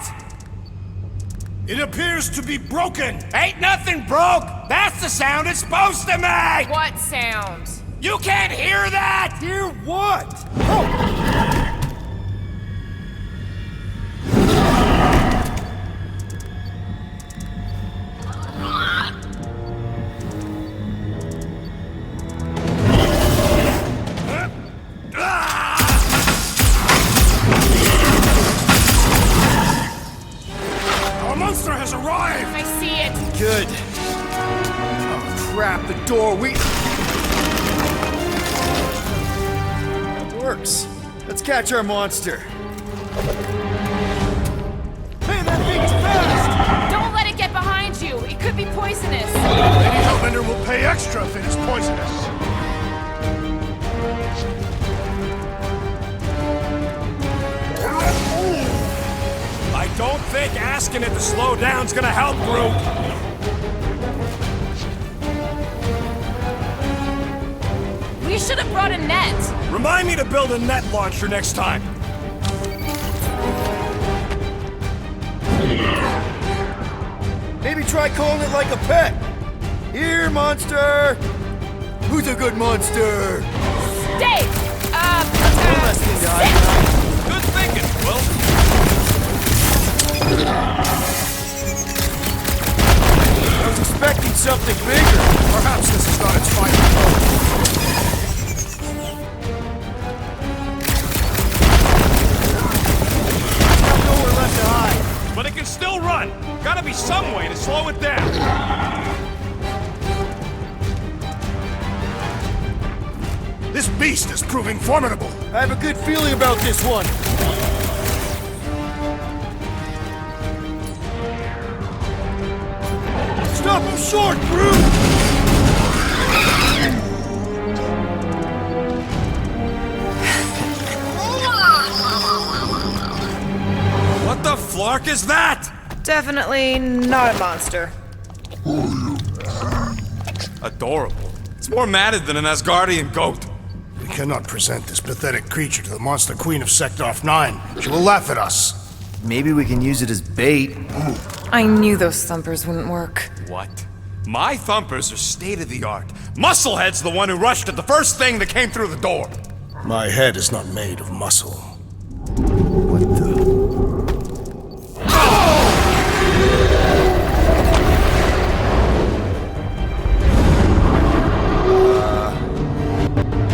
It appears to be broken! Ain't nothing broke! That's the sound it's supposed to make! What sound? You can't hear that! Hear what? Our monster has arrived! I see it. Good. Oh, crap, the door, That works. Let's catch our monster. Hey, that thing's fast! Don't let it get behind you. It could be poisonous. Lady Hellbender will pay extra if it is poisonous. I don't think asking it to slow down's gonna help, Groot. We should have brought a net. Remind me to build a net launcher next time. Maybe try calling it like a pet. Here, monster! Who's a good monster? Stay! One less thing to hide behind. Good thinking, Will. I was expecting something bigger. Perhaps this is not its final blow. Got nowhere left to hide. But it can still run. Gotta be some way to slow it down. This beast is proving formidable. I have a good feeling about this one. Stop him short, Groot! What the flark is that? Definitely not a monster. Adorable. It's more matted than an Asgardian goat. We cannot present this pathetic creature to the Monster Queen of Sector 9. She will laugh at us. Maybe we can use it as bait. I knew those thumpers wouldn't work. What? My thumpers are state-of-the-art. Musclehead's the one who rushed at the first thing that came through the door. My head is not made of muscle. What the?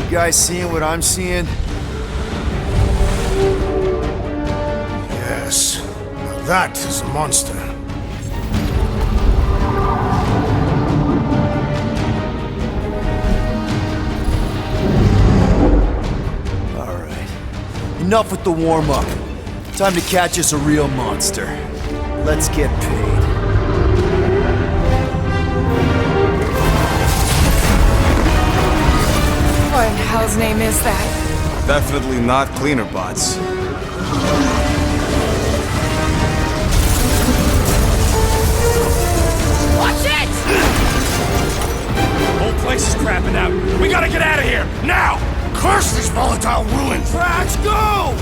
You guys seeing what I'm seeing? Yes. Now that is a monster. Enough with the warm-up. Time to catch us a real monster. Let's get paid. What in hell's name is that? Definitely not cleaner bots. Watch it! The whole place is crapping out. We gotta get out of here, now! Curse these volatile ruins! Drax, go!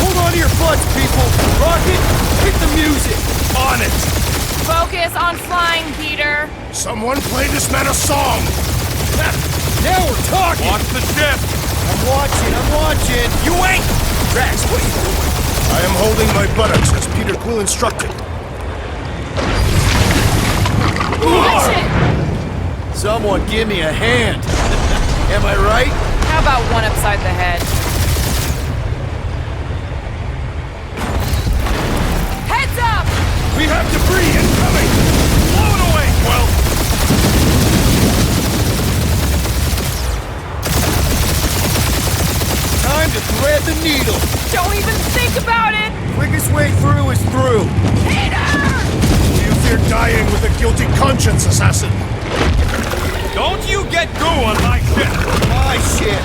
Hold on to your butts, people! Rocket, hit the music! On it! Focus on flying, Peter. Someone play this man a song! Now we're talking! Watch the ship! I'm watching! You ain't! Drax, what are you doing? I am holding my buttocks as Peter Quill instructed. Watch it! Someone give me a hand! Am I right? How about one upside the head? Heads up! We have debris incoming! Blow it away, Quill! Time to thread the needle! Don't even think about it! Quickest way through is through! Peter! Do you fear dying with a guilty conscience, assassin? Don't you get goo on my ship! My shit!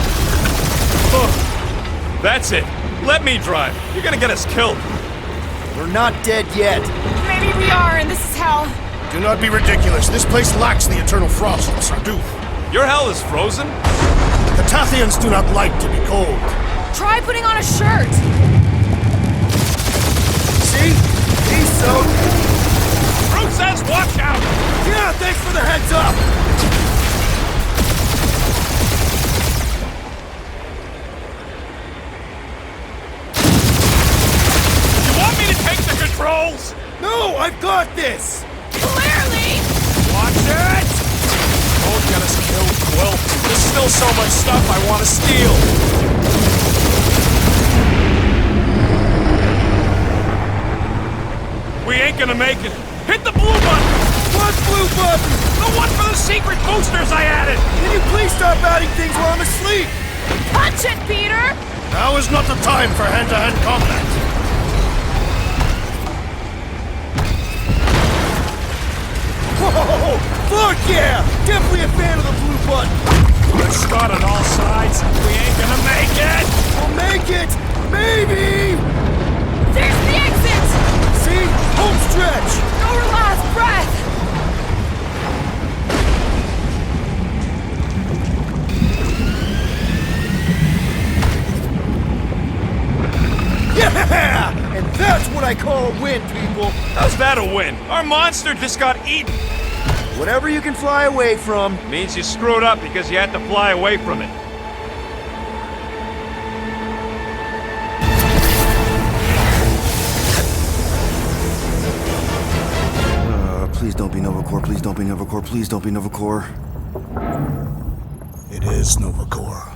That's it. Let me drive. You're gonna get us killed. We're not dead yet. Maybe we are, and this is hell. Do not be ridiculous. This place lacks the eternal frost of Sarduth. Your hell is frozen? The Tathians do not like to be cold. Try putting on a shirt. See? He's so... Groot says watch out! Yeah, thanks for the heads up! You want me to take the controls? No, I've got this! Clearly! Watch it! Don't get us killed, Quill. There's still so much stuff I want to steal. We ain't gonna make it. Hit the blue button! What blue button? The one for the secret boosters I added! Can you please stop adding things while I'm asleep? Punch it, Peter! Now is not the time for hand-to-hand combat. Whoa! Fuck yeah! Definitely a fan of the blue button! Good start on all sides. We ain't gonna make it! We'll make it! Maybe! There's the exit! See? Home stretch! Our last breath! Yeah! And that's what I call a win, people! How's that a win? Our monster just got eaten. Whatever you can fly away from. Means you screwed up because you had to fly away from it. Please don't be Novacore, please don't be Novacore, please don't be Novacore. It is Novacore.